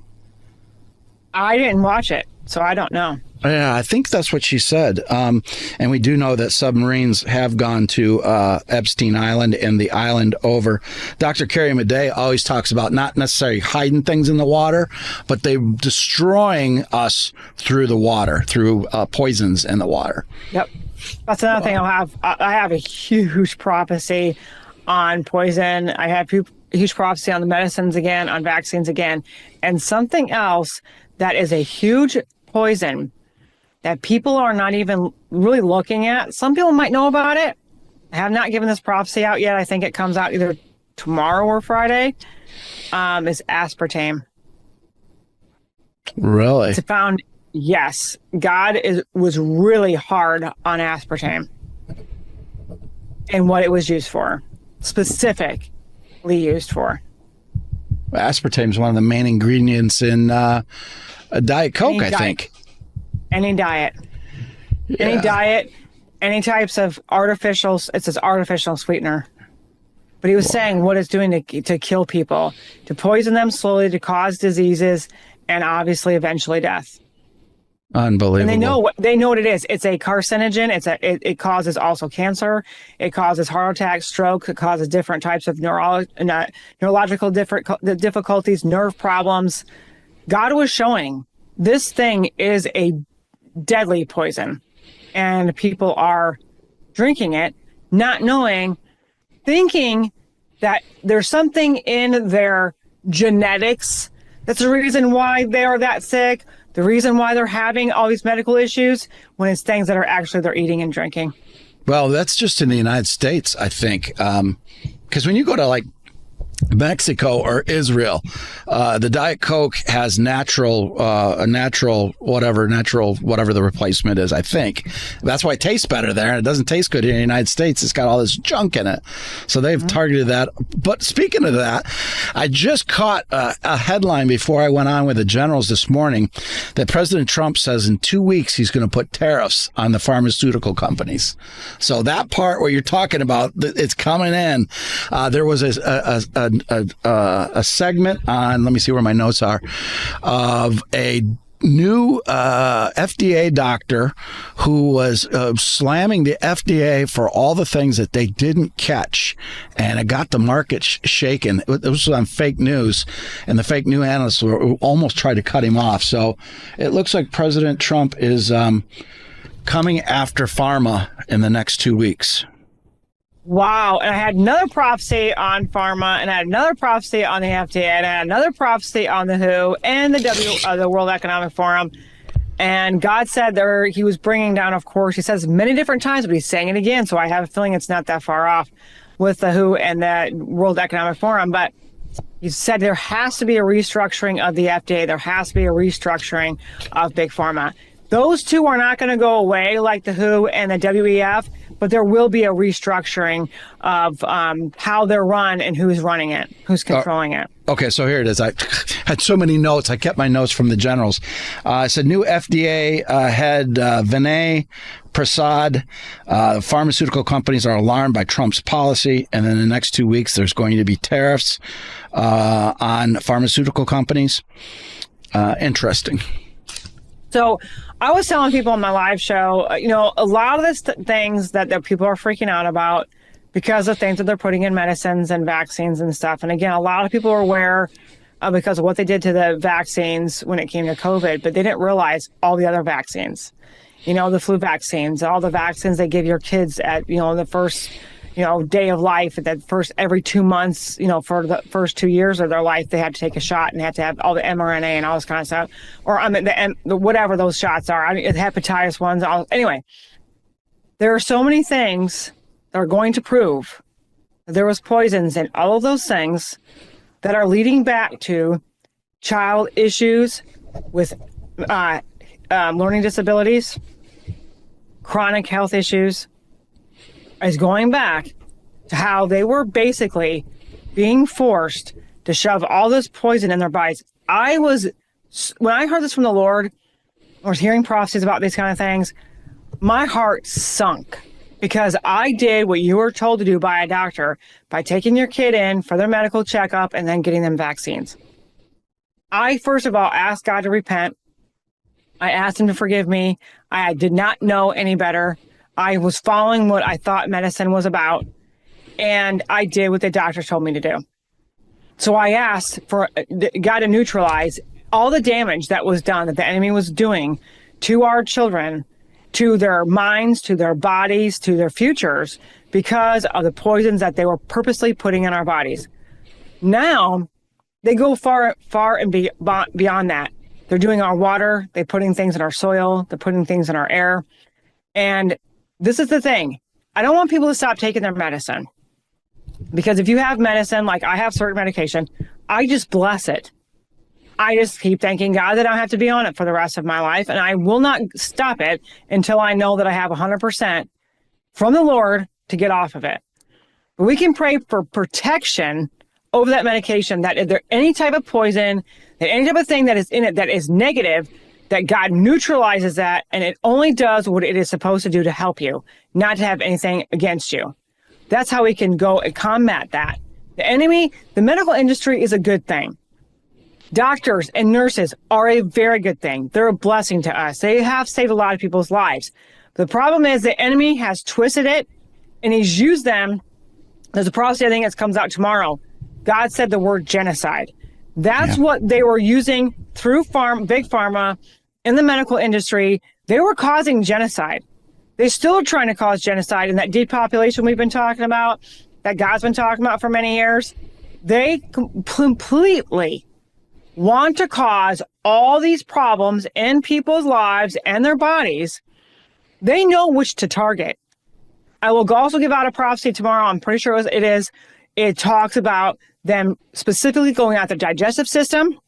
I didn't watch it, so I don't know. Yeah, I think that's what she said. And we do know that submarines have gone to Epstein Island and the island over. Dr. Carrie Madej always talks about not necessarily hiding things in the water, but they destroying us through the water, through poisons in the water. Yep. That's another thing I have a huge prophecy on poison. I had huge prophecy on the medicines again, on vaccines again, and something else that is a huge poison that people are not even really looking at. Some people might know about it. I have not given this prophecy out yet. I think it comes out either tomorrow or Friday. Is aspartame. Really? It's found. Yes, God was really hard on aspartame and what it was used for, specifically used for. Aspartame is one of the main ingredients in a Diet Coke, I think. Any diet. Yeah. Any diet, any types of artificial, it says artificial sweetener. But he was saying what it's doing to kill people, to poison them slowly, to cause diseases, and obviously eventually death. Unbelievable. And they know what it is. It's a carcinogen. It causes also cancer. It causes heart attacks, stroke. It causes different types of neurological difficulties, nerve problems. God was showing this thing is a deadly poison, and people are drinking it, not knowing, thinking that there's something in their genetics that's the reason why they are that sick, the reason why they're having all these medical issues, when it's things that are actually they're eating and drinking. Well, that's just in the United States, I think. Because when you go to like Mexico or Israel, the Diet Coke has natural whatever the replacement is, I think. That's why it tastes better there, and it doesn't taste good here in the United States. It's got all this junk in it. So they've targeted that. But speaking of that, I just caught a headline before I went on with the generals this morning that President Trump says in 2 weeks he's going to put tariffs on the pharmaceutical companies. So that part where you're talking about, it's coming in. There was a segment on, let me see where my notes are, of a new FDA doctor who was slamming the FDA for all the things that they didn't catch, and it got the market shaken. It was on fake news, and the fake news analysts almost tried to cut him off. So it looks like President Trump is coming after pharma in the next 2 weeks. Wow. And I had another prophecy on pharma, and I had another prophecy on the FDA, and I had another prophecy on the WHO and the World Economic Forum. And God said he was bringing down, of course, he says many different times, but he's saying it again. So I have a feeling it's not that far off with the WHO and the World Economic Forum. But he said there has to be a restructuring of the FDA. There has to be a restructuring of Big Pharma. Those two are not going to go away like the WHO and the WEF, but there will be a restructuring of how they're run and who's running it, who's controlling it. Okay, so here it is. I had so many notes. I kept my notes from the generals. I said new FDA head Vinay Prasad. Pharmaceutical companies are alarmed by Trump's policy, and in the next 2 weeks, there's going to be tariffs on pharmaceutical companies. Interesting. So I was telling people on my live show, a lot of the things that people are freaking out about because of things that they're putting in medicines and vaccines and stuff. And again, a lot of people are aware because of what they did to the vaccines when it came to COVID, but they didn't realize all the other vaccines, the flu vaccines, all the vaccines they give your kids at, the first, day of life, that first every 2 months, for the first 2 years of their life, they had to take a shot and had to have all the mRNA and all this kind of stuff, or whatever those shots are. The hepatitis ones. Anyway, there are so many things that are going to prove that there was poisons in all of those things that are leading back to child issues with learning disabilities, chronic health issues, is going back to how they were basically being forced to shove all this poison in their bodies. When I heard this from the Lord, I was hearing prophecies about these kind of things, my heart sunk, because I did what you were told to do by a doctor, by taking your kid in for their medical checkup and then getting them vaccines. I, first of all, asked God to repent. I asked him to forgive me. I did not know any better. I was following what I thought medicine was about, and I did what the doctor told me to do. So I asked for God to neutralize all the damage that was done, that the enemy was doing to our children, to their minds, to their bodies, to their futures, because of the poisons that they were purposely putting in our bodies. Now, they go far and beyond that. They're doing our water, they're putting things in our soil, they're putting things in our air. And this is the thing. I don't want people to stop taking their medicine. Because if you have medicine, like I have certain medication, I just bless it. I just keep thanking God that I don't have to be on it for the rest of my life. And I will not stop it until I know that I have 100% from the Lord to get off of it. But we can pray for protection over that medication, that if there's any type of poison, that any type of thing that is in it that is negative, that God neutralizes that, and it only does what it is supposed to do to help you, not to have anything against you. That's how we can go and combat that. The enemy, the medical industry is a good thing. Doctors and nurses are a very good thing. They're a blessing to us. They have saved a lot of people's lives. The problem is the enemy has twisted it, and he's used them. There's a prophecy, I think, that comes out tomorrow. God said the word genocide. That's what they were using through big pharma in the medical industry. They were causing genocide. They're still trying to cause genocide. And that depopulation we've been talking about, that God's been talking about for many years, they completely want to cause all these problems in people's lives and their bodies. They know which to target. I will also give out a prophecy tomorrow. I'm pretty sure it is. It talks about them specifically going after the digestive system,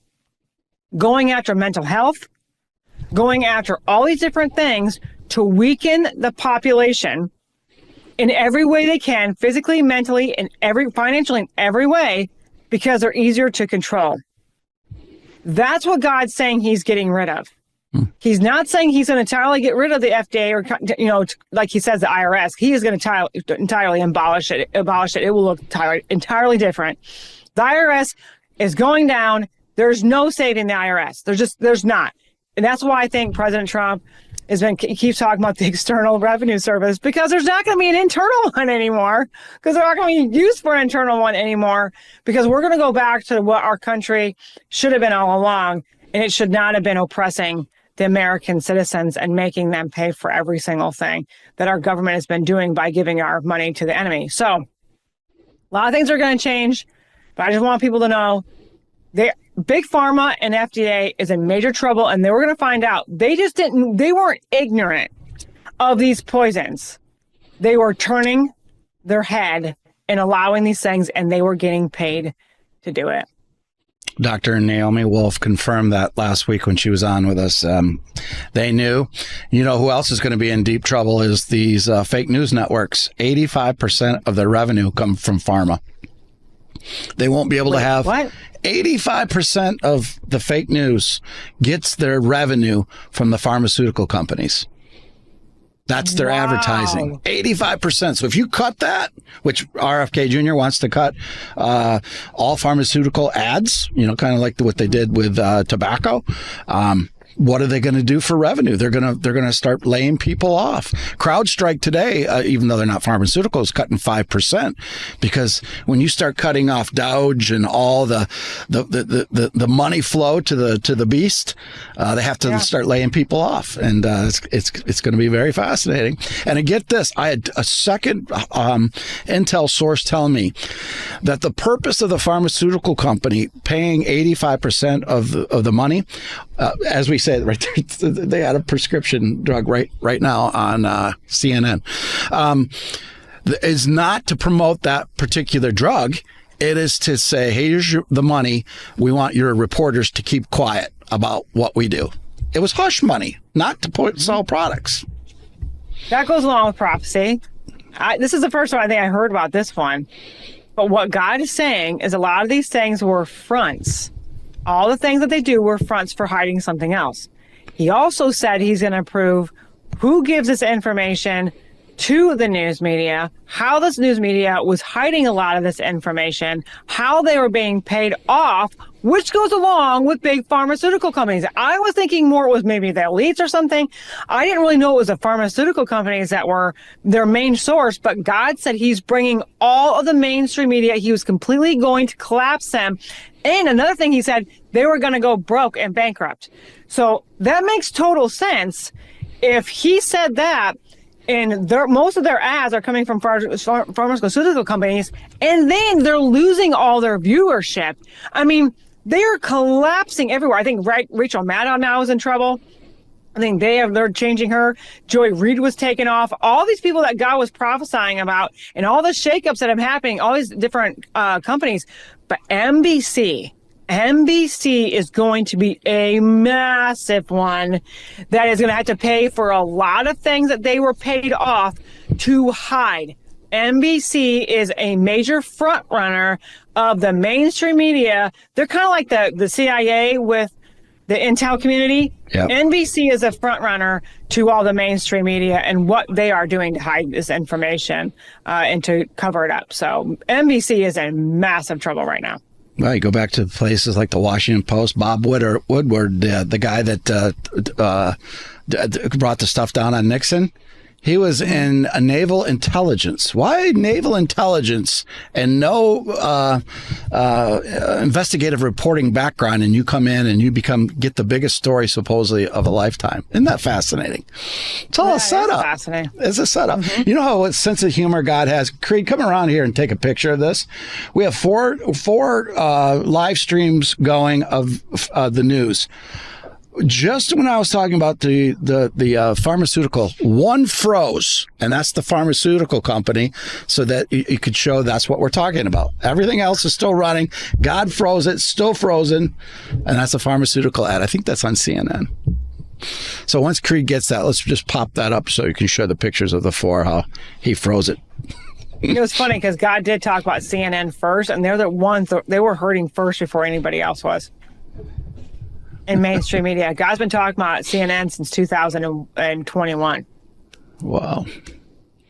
going after mental health, going after all these different things to weaken the population in every way they can, physically, mentally, and financially, in every way, because they're easier to control. That's what God's saying he's getting rid of. He's not saying he's going to entirely get rid of the FDA or, like he says, the IRS. He is going to entirely abolish it. It will look entirely different. The IRS is going down. There's no saving the IRS. There's not. And that's why I think President Trump keeps talking about the External Revenue Service, because there's not going to be an internal one anymore, because they're not going to be used for an internal one anymore, because we're going to go back to what our country should have been all along, and it should not have been oppressing the American citizens and making them pay for every single thing that our government has been doing by giving our money to the enemy. So a lot of things are going to change, but I just want people to know Big Pharma and FDA is in major trouble, and they were going to find out. They weren't ignorant of these poisons. They were turning their head and allowing these things, and they were getting paid to do it. Dr. Naomi Wolf confirmed that last week when she was on with us. They knew. You know who else is going to be in deep trouble is these fake news networks. 85% of their revenue come from pharma. They won't be able to have... What? 85% of the fake news gets their revenue from the pharmaceutical companies. That's their advertising. 85%. So if you cut that, which RFK Jr. wants to cut all pharmaceutical ads, kind of like what they did with tobacco. What are they going to do for revenue? They're going to start laying people off. CrowdStrike today, even though they're not pharmaceuticals, cutting 5%, because when you start cutting off Doge and all the money flow to the beast, they have to start laying people off, and it's going to be very fascinating. And to get this, I had a second intel source tell me that the purpose of the pharmaceutical company paying 85% of the money, as we said right there, they had a prescription drug right now on CNN, is not to promote that particular drug. It is to say, hey, here's the money. We want your reporters to keep quiet about what we do. It was hush money, not to sell products. That goes along with prophecy. This is the first time I think I heard about this one. But what God is saying is a lot of these things were fronts. All the things that they do were fronts for hiding something else. He also said he's going to prove who gives this information to the news media, how this news media was hiding a lot of this information, how they were being paid off, which goes along with big pharmaceutical companies. I was thinking more it was maybe the elites or something. I didn't really know it was the pharmaceutical companies that were their main source, but God said he's bringing all of the mainstream media. He was completely going to collapse them. And another thing he said, they were going to go broke and bankrupt. So that makes total sense. If he said that, And most of their ads are coming from pharmaceutical companies, and then they're losing all their viewership. I mean, they are collapsing everywhere. I think Rachel Maddow now is in trouble. I think they're changing her. Joy Reid was taken off. All these people that God was prophesying about, and all the shakeups that have happening, all these different companies. But NBC is going to be a massive one that is going to have to pay for a lot of things that they were paid off to hide. NBC is a major front runner of the mainstream media. They're kind of like the CIA with the intel community. Yep. NBC is a front runner to all the mainstream media and what they are doing to hide this information and to cover it up. So NBC is in massive trouble right now. Well, you go back to places like the Washington Post, Bob Woodward, the guy that brought the stuff down on Nixon. He was in a naval intelligence. Why naval intelligence and no investigative reporting background, and you come in and you get the biggest story supposedly of a lifetime? Isn't that fascinating? It's all a setup. Fascinating. It's a setup. Mm-hmm. You know how what sense of humor God has? Creed, come around here and take a picture of this. We have four live streams going of the news. Just when I was talking about the pharmaceutical, one froze, and that's the pharmaceutical company, so that you could show that's what we're talking about. Everything else is still running. God froze it, still frozen, and that's a pharmaceutical ad. I think that's on CNN. So once Creed gets that, let's just pop that up so you can show the pictures of the four, how he froze it. It was funny because God did talk about CNN first, and they're the ones that they were hurting first before anybody else was. In mainstream media. God's been talking about CNN since 2021. Wow.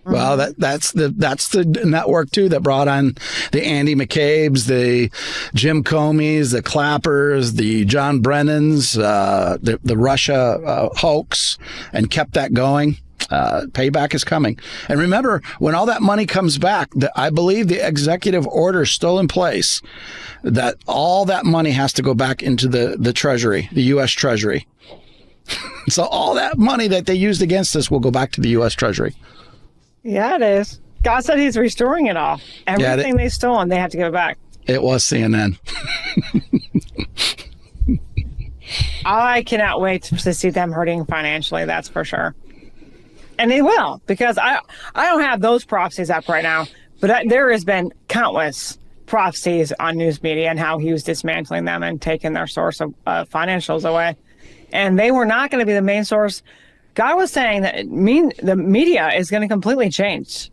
Well, that's the network too that brought on the Andy McCabe's, the Jim Comeys, the Clappers, the John Brennans, the Russia hoax, and kept that going. Payback is coming. And remember, when all that money comes back, I believe the executive order is still in place that all that money has to go back into the Treasury, the U.S. Treasury. So all that money that they used against us will go back to the U.S. Treasury. Yeah, it is. God said he's restoring it all. Everything they stole, and they have to give it back. It was CNN. I cannot wait to see them hurting financially, that's for sure. And they will, because I don't have those prophecies up right now, but there has been countless prophecies on news media and how he was dismantling them and taking their source of financials away. And they were not going to be the main source. God was saying that the media is going to completely change.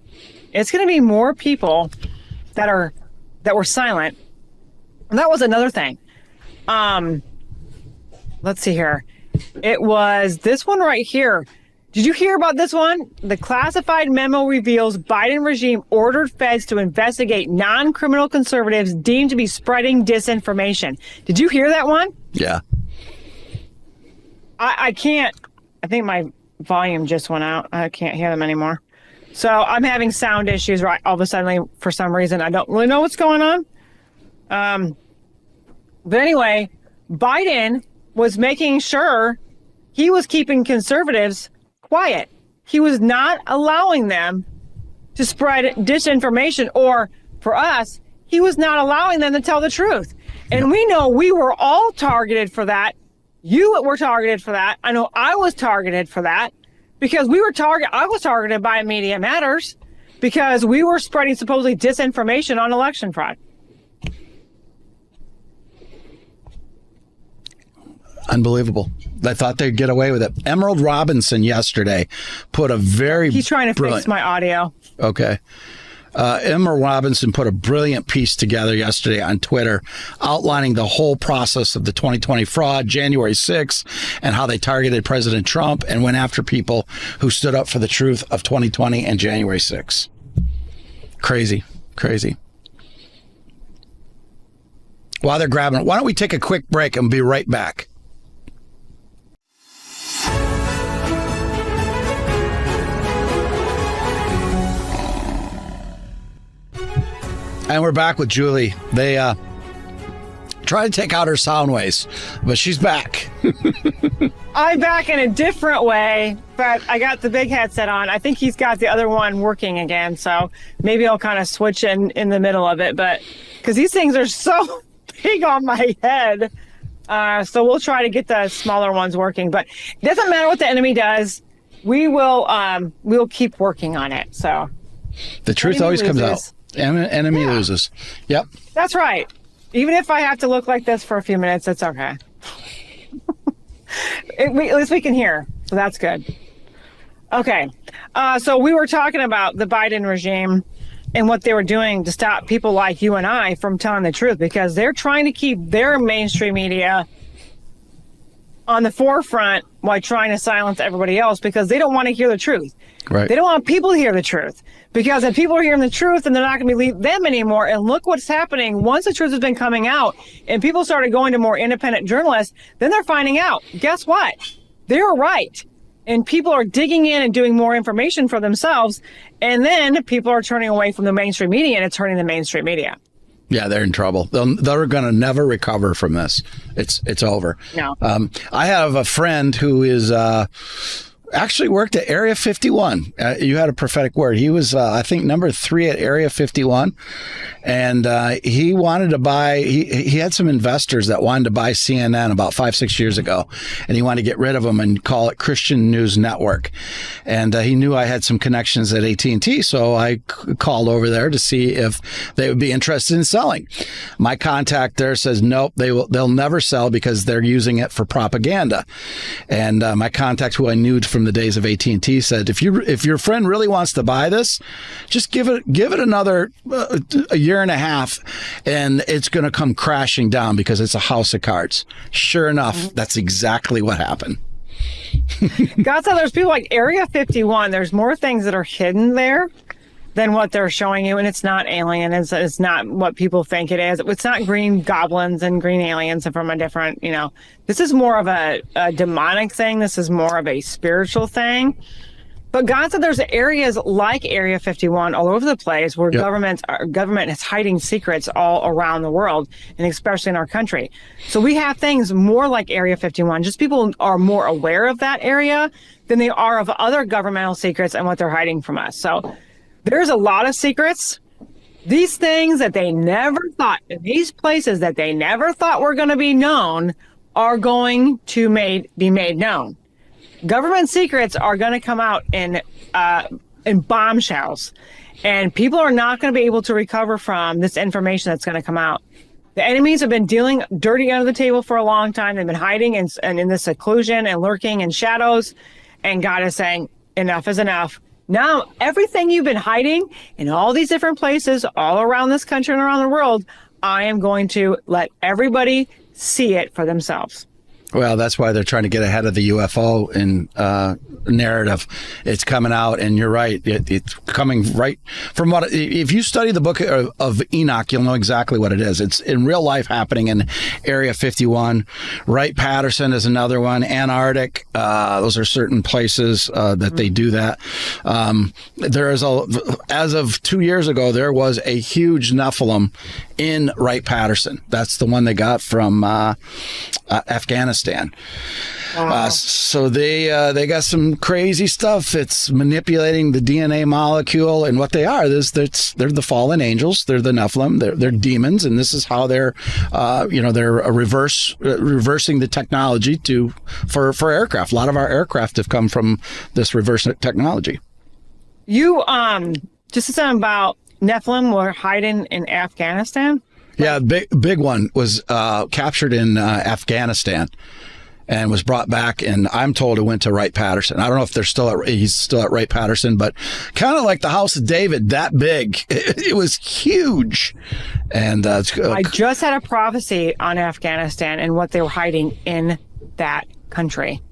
It's going to be more people that were silent. And that was another thing. Let's see here. It was this one right here. Did you hear about this one? The classified memo reveals Biden regime ordered feds to investigate non-criminal conservatives deemed to be spreading disinformation. Did you hear that one? Yeah. I can't. I think my volume just went out. I can't hear them anymore. So I'm having sound issues right all of a sudden for some reason. I don't really know what's going on. But anyway, Biden was making sure he was keeping conservatives quiet. He was not allowing them to spread disinformation, or for us, he was not allowing them to tell the truth. And we know we were all targeted for that. You were targeted for that. I know I was targeted for that because I was targeted by Media Matters because we were spreading supposedly disinformation on election fraud. Unbelievable. I thought they'd get away with it. Emerald Robinson yesterday put a very He's trying to fix my audio. Okay. Emerald Robinson put a brilliant piece together yesterday on Twitter outlining the whole process of the 2020 fraud, January 6th, and how they targeted President Trump and went after people who stood up for the truth of 2020 and January 6th. Crazy. Crazy. While they're grabbing it, why don't we take a quick break and be right back? And we're back with Julie. They trying to take out her sound waves, but she's back. I'm back in a different way, but I got the big headset on. I think he's got the other one working again, so maybe I'll kind of switch in the middle of it. But because these things are so big on my head, so we'll try to get the smaller ones working. But it doesn't matter what the enemy does. We'll keep working on it. So the truth always comes out. Enemy loses. Yep. That's right. Even if I have to look like this for a few minutes, it's okay. At least we can hear, so that's good. Okay, so we were talking about the Biden regime and what they were doing to stop people like you and I from telling the truth, because they're trying to keep their mainstream media on the forefront while trying to silence everybody else, because they don't want to hear the truth. Right. They don't want people to hear the truth, because if people are hearing the truth, then they're not going to believe them anymore. And look what's happening. Once the truth has been coming out and people started going to more independent journalists, then they're finding out, guess what? They're right. And people are digging in and doing more information for themselves. And then people are turning away from the mainstream media, and it's hurting the mainstream media. Yeah, they're in trouble. They're going to never recover from this. It's over. No. I have a friend who is actually worked at Area 51. You had a prophetic word. He was, I think, number 3 at Area 51. And he wanted to buy, he had some investors that wanted to buy CNN about 5-6 years ago. And he wanted to get rid of them and call it Christian News Network. And he knew I had some connections at AT&T. So I called over there to see if they would be interested in selling. My contact there says, nope, they'll never sell because they're using it for propaganda. And my contact, who I knew from the days of AT&T, said, if your friend really wants to buy this, just give it another a year and a half, and it's going to come crashing down because it's a house of cards. Sure enough, that's exactly what happened. God said there's people like Area 51. There's more things that are hidden there than what they're showing you, and it's not alien. It's not what people think it is. It's not green goblins and green aliens from a different, this is more of a demonic thing. This is more of a spiritual thing. But God said there's areas like Area 51 all over the place where government is hiding secrets all around the world, and especially in our country. So we have things more like Area 51. Just people are more aware of that area than they are of other governmental secrets and what they're hiding from us. So there's a lot of secrets. These things that they never thought, these places that they never thought were going to be known, are going to be made known. Government secrets are going to come out in bombshells, and people are not going to be able to recover from this information that's going to come out. The enemies have been dealing dirty under the table for a long time. They've been hiding and in this seclusion and lurking in shadows, and God is saying, enough is enough. Now, everything you've been hiding in all these different places all around this country and around the world, I am going to let everybody see it for themselves. Well, that's why they're trying to get ahead of the UFO narrative. It's coming out, and you're right. It's coming right from what. If you study the book of Enoch, you'll know exactly what it is. It's in real life happening in Area 51. Wright-Patterson is another one. Antarctic. Those are certain places that they do that. There is as of 2 years ago, there was a huge Nephilim in Wright-Patterson. That's the one they got from Afghanistan. Wow. So they got some crazy stuff. It's manipulating the DNA molecule, and what they are is they're the fallen angels. They're the Nephilim. They're demons, and this is how they're reversing the technology for aircraft. A lot of our aircraft have come from this reverse technology. You just something about Nephilim were hiding in Afghanistan. Yeah, big one was captured in Afghanistan and was brought back, and I'm told it went to Wright-Patterson. I don't know if he's still at Wright-Patterson, but kind of like the House of David, that big. It was huge. And I just had a prophecy on Afghanistan and what they were hiding in that country.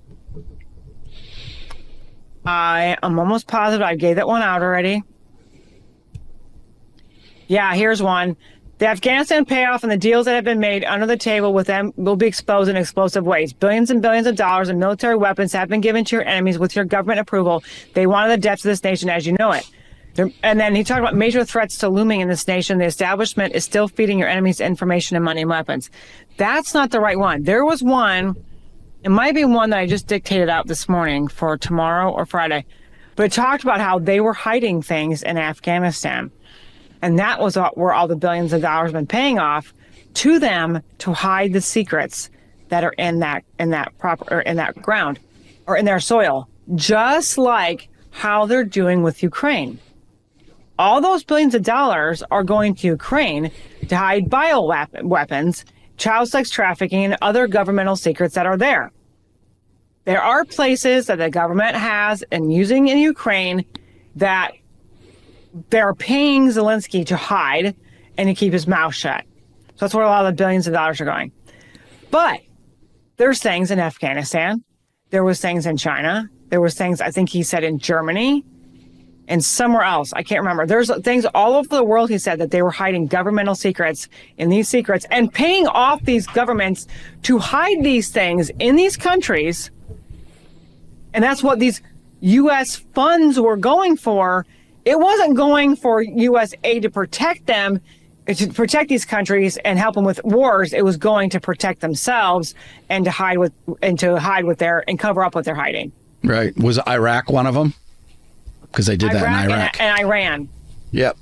I am almost positive I gave that one out already. Yeah, here's one. The Afghanistan payoff and the deals that have been made under the table with them will be exposed in explosive ways. Billions and billions of dollars in military weapons have been given to your enemies with your government approval. They wanted the depths of this nation as you know it. And then he talked about major threats to looming in this nation. The establishment is still feeding your enemies information and money and weapons. That's not the right one. There was one, it might be one that I just dictated out this morning for tomorrow or Friday, but it talked about how they were hiding things in Afghanistan. And that was where all the billions of dollars have been paying off to them to hide the secrets that are in that ground or in their soil, just like how they're doing with Ukraine. All those billions of dollars are going to Ukraine to hide bioweapons, child sex trafficking, and other governmental secrets that are there. There are places that the government has and using in Ukraine that they're paying Zelensky to hide and to keep his mouth shut. So that's where a lot of the billions of dollars are going. But there's things in Afghanistan. There was things in China. There was things, I think he said, in Germany and somewhere else. I can't remember. There's things all over the world, he said, that they were hiding governmental secrets in these secrets and paying off these governments to hide these things in these countries. And that's what these U.S. funds were going for. It wasn't going for U.S. aid to protect them, to protect these countries and help them with wars. It was going to protect themselves and to hide with and cover up what they're hiding. Right. Was Iraq one of them? Because they did that in Iraq. And Iran. Yep.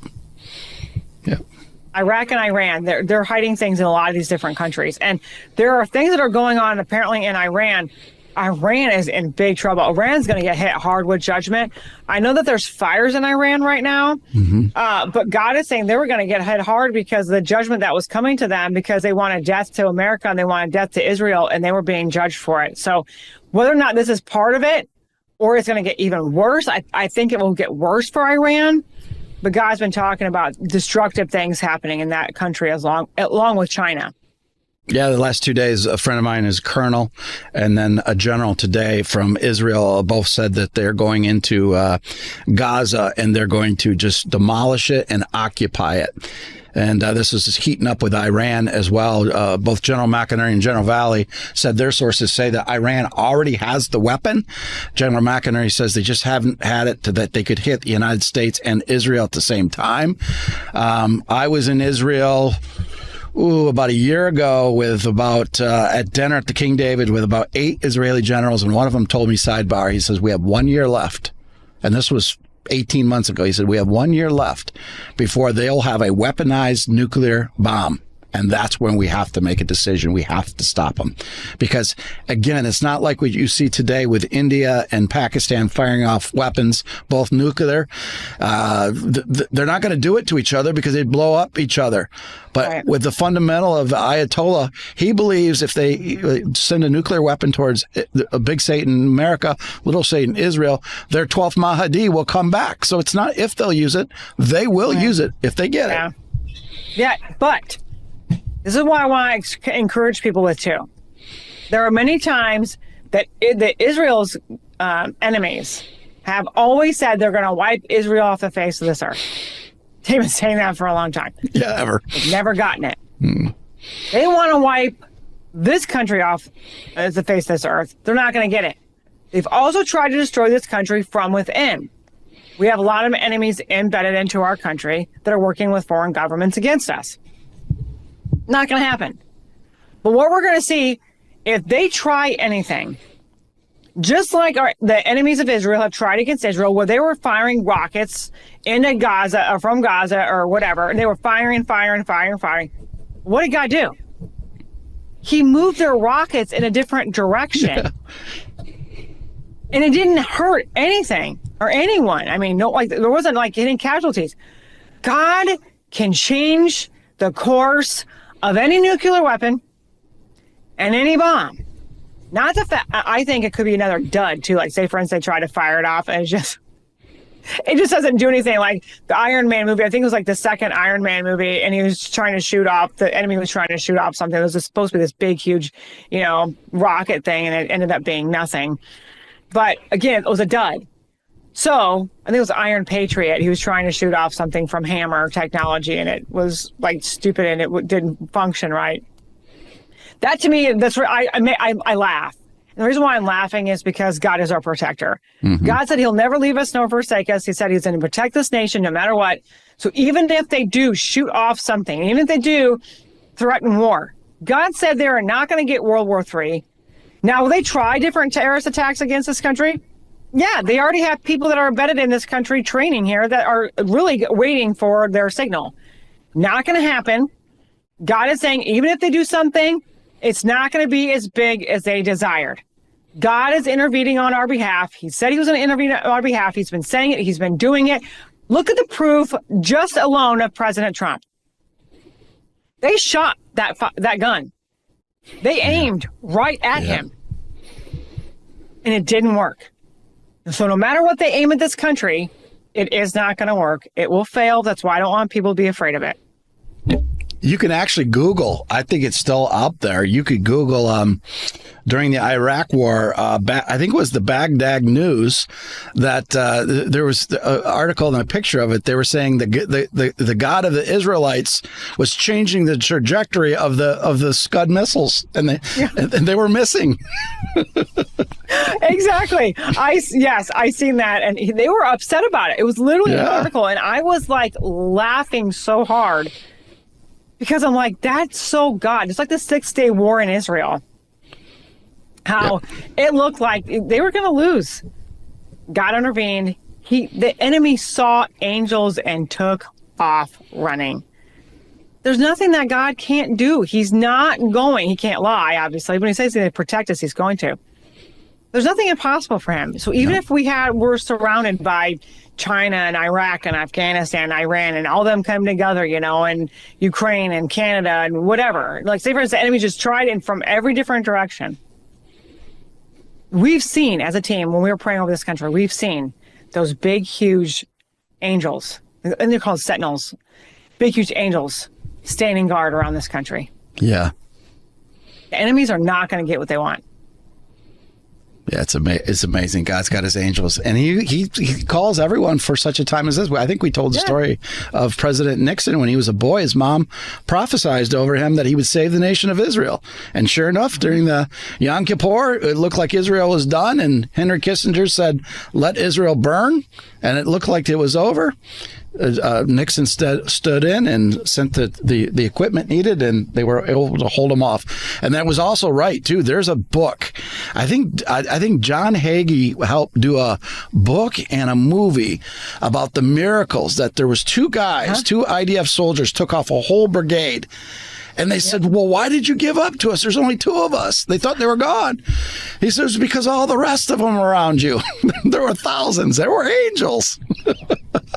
Iraq and Iran, they're hiding things in a lot of these different countries. And there are things that are going on apparently in Iran. Iran is in big trouble. Iran's going to get hit hard with judgment. I know that there's fires in Iran right now, but God is saying they were going to get hit hard because of the judgment that was coming to them because they wanted death to America and they wanted death to Israel and they were being judged for it. So whether or not this is part of it or it's going to get even worse, I think it will get worse for Iran. But God's been talking about destructive things happening in that country along with China. Yeah, the last 2 days, a friend of mine is colonel, and then a general today from Israel both said that they're going into Gaza and they're going to just demolish it and occupy it. And this is heating up with Iran as well. Both General McInerney and General Valley said their sources say that Iran already has the weapon. General McInerney says they just haven't had it to that they could hit the United States and Israel at the same time. I was in Israel about a year ago with at dinner at the King David with about 8 Israeli generals, and one of them told me sidebar, he says, we have 1 year left. And this was 18 months ago. He said, we have 1 year left before they'll have a weaponized nuclear bomb. And that's when we have to make a decision. We have to stop them. Because, again, it's not like what you see today with India and Pakistan firing off weapons, both nuclear. They're not going to do it to each other because they'd blow up each other. But right. With the fundamental of the Ayatollah, he believes if they send a nuclear weapon towards a big Satan America, little Satan Israel, their 12th Mahdi will come back. So it's not if they'll use it. They will use it if they get it. Yeah, but this is what I want to encourage people with, too. There are many times that Israel's enemies have always said they're going to wipe Israel off the face of this earth. They've been saying that for a long time. Yeah, ever. They've never gotten it. They want to wipe this country off the face of this earth. They're not going to get it. They've also tried to destroy this country from within. We have a lot of enemies embedded into our country that are working with foreign governments against us. Not going to happen. But what we're going to see, if they try anything, just like the enemies of Israel have tried against Israel, where they were firing rockets into Gaza or from Gaza or whatever, and they were firing. What did God do? He moved their rockets in a different direction. Yeah. And it didn't hurt anything or anyone. I mean, there wasn't any casualties. God can change the course of any nuclear weapon and any bomb. Not the fact, I think it could be another dud too. Like, say for instance, they try to fire it off and it just doesn't do anything. Like the Iron Man movie, I think it was like the second Iron Man movie, and he was trying to shoot off, the enemy was trying to shoot off something. It was supposed to be this big, huge, rocket thing, and it ended up being nothing. But again, it was a dud. So I think it was Iron Patriot. He was trying to shoot off something from Hammer technology, and it was like stupid, and it didn't function right. That to me, that's where I laugh. And the reason why I'm laughing is because God is our protector. God said he'll never leave us nor forsake us. He said he's going to protect this nation no matter what. So even if they do shoot off something, even if they do threaten war, God said they are not going to get World War III. Now, will they try different terrorist attacks against this country? Yeah, they already have people that are embedded in this country training here that are really waiting for their signal. Not going to happen. God is saying even if they do something, it's not going to be as big as they desired. God is intervening on our behalf. He said he was going to intervene on our behalf. He's been saying it. He's been doing it. Look at the proof just alone of President Trump. They shot that gun. They aimed right at him. And it didn't work. So no matter what they aim at this country, it is not going to work. It will fail. That's why I don't want people to be afraid of it. You can actually Google. I think it's still out there. You could Google during the Iraq War. I think it was the Baghdad News that there was an article and a picture of it. They were saying the God of the Israelites was changing the trajectory of the Scud missiles, and they were missing. Exactly. I seen that, and they were upset about it. It was literally an article, and I was like laughing so hard. Because I'm like, that's so God. It's like the 6-day war in Israel. How it looked like they were going to lose. God intervened. The enemy saw angels and took off running. There's nothing that God can't do. He's not going. He can't lie, obviously. When he says he's going to protect us, he's going to. There's nothing impossible for him. So even if we're surrounded by China and Iraq and Afghanistan and Iran and all them come together, and Ukraine and Canada and whatever. Like, say, for instance, the enemy just tried in from every different direction. We've seen, as a team, when we were praying over this country, we've seen those big, huge angels, and they're called sentinels, big, huge angels standing guard around this country. Yeah. The enemies are not going to get what they want. Yeah, it's amazing. God's got his angels, and he calls everyone for such a time as this. I think we told the story of President Nixon when he was a boy. His mom prophesied over him that he would save the nation of Israel. And sure enough, during the Yom Kippur, it looked like Israel was done, and Henry Kissinger said, "Let Israel burn," and it looked like it was over. Nixon stood in and sent the equipment needed, and they were able to hold him off. And that was also right too. There's a book. I think John Hagee helped do a book and a movie about the miracles that there was two guys, two IDF soldiers took off a whole brigade. And they said, well, why did you give up to us? There's only two of us. They thought they were gone. He says, because all the rest of them around you, there were thousands. There were angels.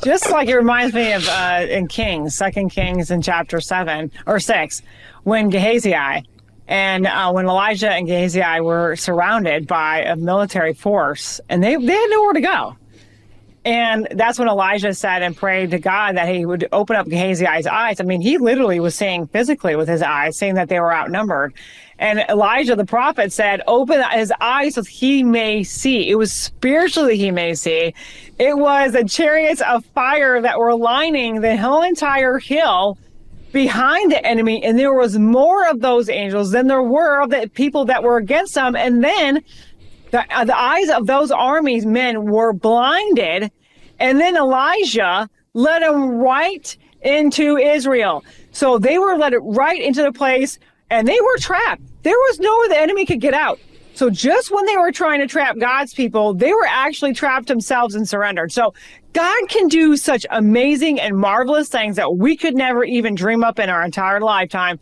Just like it reminds me of in Kings, 2 Kings in chapter 7 or 6, when Gehazi and when Elijah and Gehazi were surrounded by a military force, and they had nowhere to go. And that's when Elijah said and prayed to God that he would open up Gehazi's eyes. I mean, he literally was seeing physically with his eyes, seeing that they were outnumbered. And Elijah, the prophet, said, open his eyes so he may see. It was spiritually he may see. It was the chariots of fire that were lining the whole entire hill behind the enemy. And there was more of those angels than there were of the people that were against them. And then the eyes of those armies men were blinded, and then Elijah led them right into Israel. So they were led right into the place, and they were trapped. There was nowhere the enemy could get out. So just when they were trying to trap God's people, they were actually trapped themselves and surrendered. So God can do such amazing and marvelous things that we could never even dream up in our entire lifetime.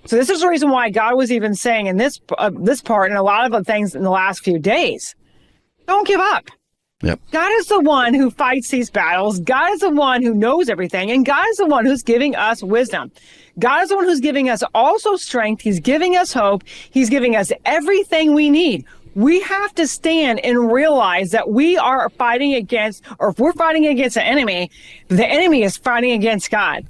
So this is the reason why God was even saying in this part and a lot of the things in the last few days, don't give up. Yep. God is the one who fights these battles. God is the one who knows everything. And God is the one who's giving us wisdom. God is the one who's giving us also strength. He's giving us hope. He's giving us everything we need. We have to stand and realize that we are fighting against, or if we're fighting against the enemy is fighting against God.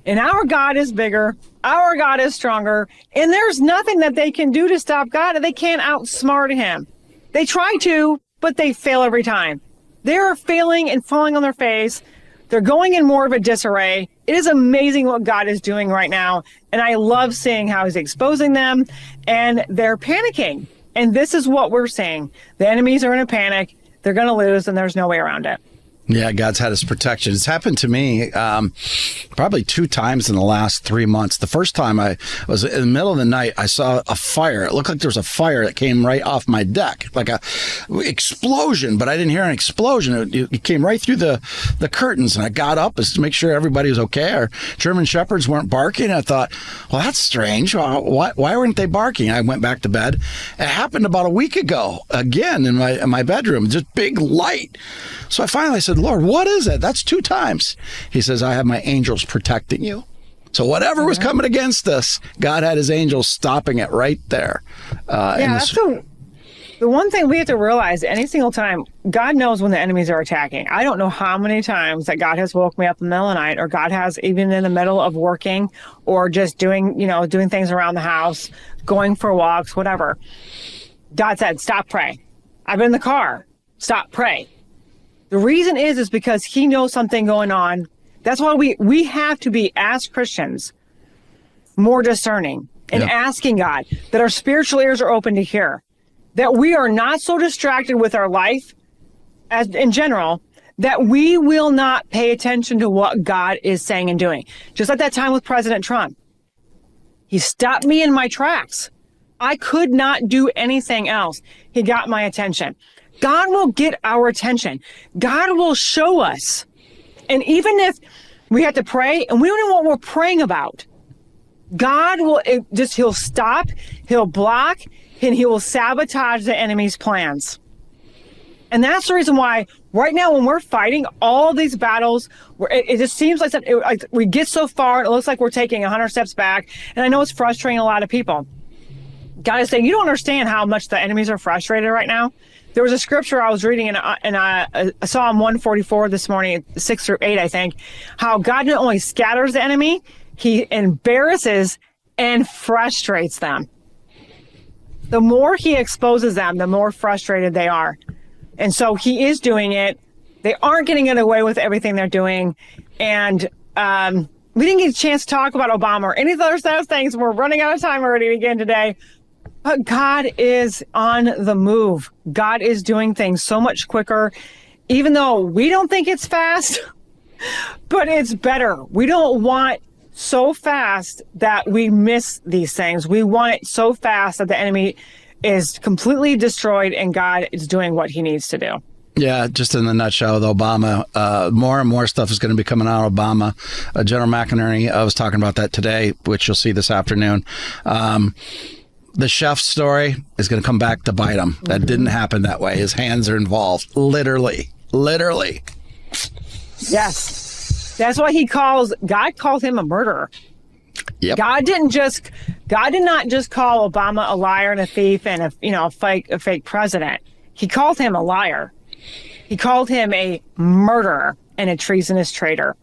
And our God is bigger. Our God is stronger. And there's nothing that they can do to stop God. They can't outsmart him. They try to, but they fail every time. They're failing and falling on their face. They're going in more of a disarray. It is amazing what God is doing right now. And I love seeing how he's exposing them. And they're panicking. And this is what we're saying. The enemies are in a panic. They're going to lose, and there's no way around it. Yeah, God's had his protection. It's happened to me probably 2 times in the last 3 months. The first time I was in the middle of the night, I saw a fire. It looked like there was a fire that came right off my deck, like a explosion, but I didn't hear an explosion. It came right through the curtains, and I got up to make sure everybody was okay. Our German Shepherds weren't barking. I thought, well, that's strange. Why weren't they barking? I went back to bed. It happened about a week ago, again, in my bedroom, just big light. So I finally said, Lord, what is it? That's 2 times. He says, I have my angels protecting you. So whatever was coming against us, God had his angels stopping it right there. That's the one thing we have to realize any single time, God knows when the enemies are attacking. I don't know how many times that God has woke me up in the middle of the night, or God has, even in the middle of working or just doing things around the house, going for walks, whatever. God said, stop, pray. I've been in the car. Stop, pray. The reason is because he knows something going on. That's why we have to be, as Christians, more discerning and asking God that our spiritual ears are open to hear, that we are not so distracted with our life as in general, that we will not pay attention to what God is saying and doing. Just like that time with President Trump. He stopped me in my tracks. I could not do anything else. He got my attention. God will get our attention. God will show us. And even if we have to pray and we don't know what we're praying about, God will he'll stop, he'll block, and he will sabotage the enemy's plans. And that's the reason why right now when we're fighting all these battles, it just seems like we get so far and it looks like we're taking 100 steps back. And I know it's frustrating a lot of people. God is saying, you don't understand how much the enemies are frustrated right now. There was a scripture I was reading in Psalm 144 this morning, 6 through 8, I think, how God not only scatters the enemy, he embarrasses and frustrates them. The more he exposes them, the more frustrated they are. And so he is doing it. They aren't getting away with everything they're doing. And we didn't get a chance to talk about Obama or any of those things. We're running out of time already again today. But God is on the move. God is doing things so much quicker, even though we don't think it's fast, but it's better. We don't want so fast that we miss these things. We want it so fast that the enemy is completely destroyed and God is doing what he needs to do. Yeah, just in the nutshell with Obama, more and more stuff is going to be coming out of Obama. General McInerney, I was talking about that today, which you'll see this afternoon. The chef story is going to come back to bite him. That didn't happen that way. His hands are involved. Literally. Yes. That's why God called him a murderer. Yep. God did not just call Obama a liar and a thief and a fake president. He called him a liar. He called him a murderer and a treasonous traitor.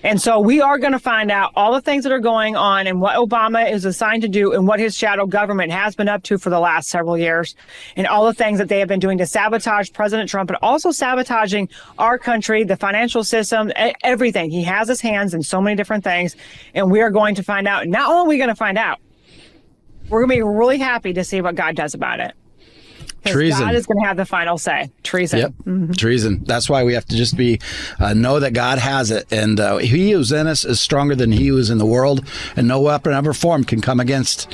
And so we are going to find out all the things that are going on and what Obama is assigned to do and what his shadow government has been up to for the last several years and all the things that they have been doing to sabotage President Trump, but also sabotaging our country, the financial system, everything. He has his hands in so many different things. And we are going to find out. Not only are we going to find out, we're going to be really happy to see what God does about it. Treason. God is going to have the final say. Treason. Yep. Mm-hmm. Treason. That's why we have to just know that God has it. And he who's in us is stronger than he who is in the world. And no weapon ever formed can come against.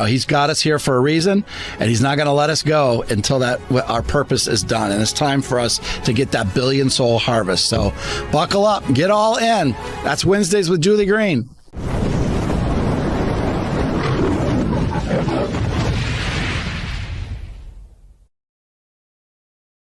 He's got us here for a reason. And he's not going to let us go until our purpose is done. And it's time for us to get that 1 billion soul harvest. So buckle up. Get all in. That's Wednesdays with Julie Green.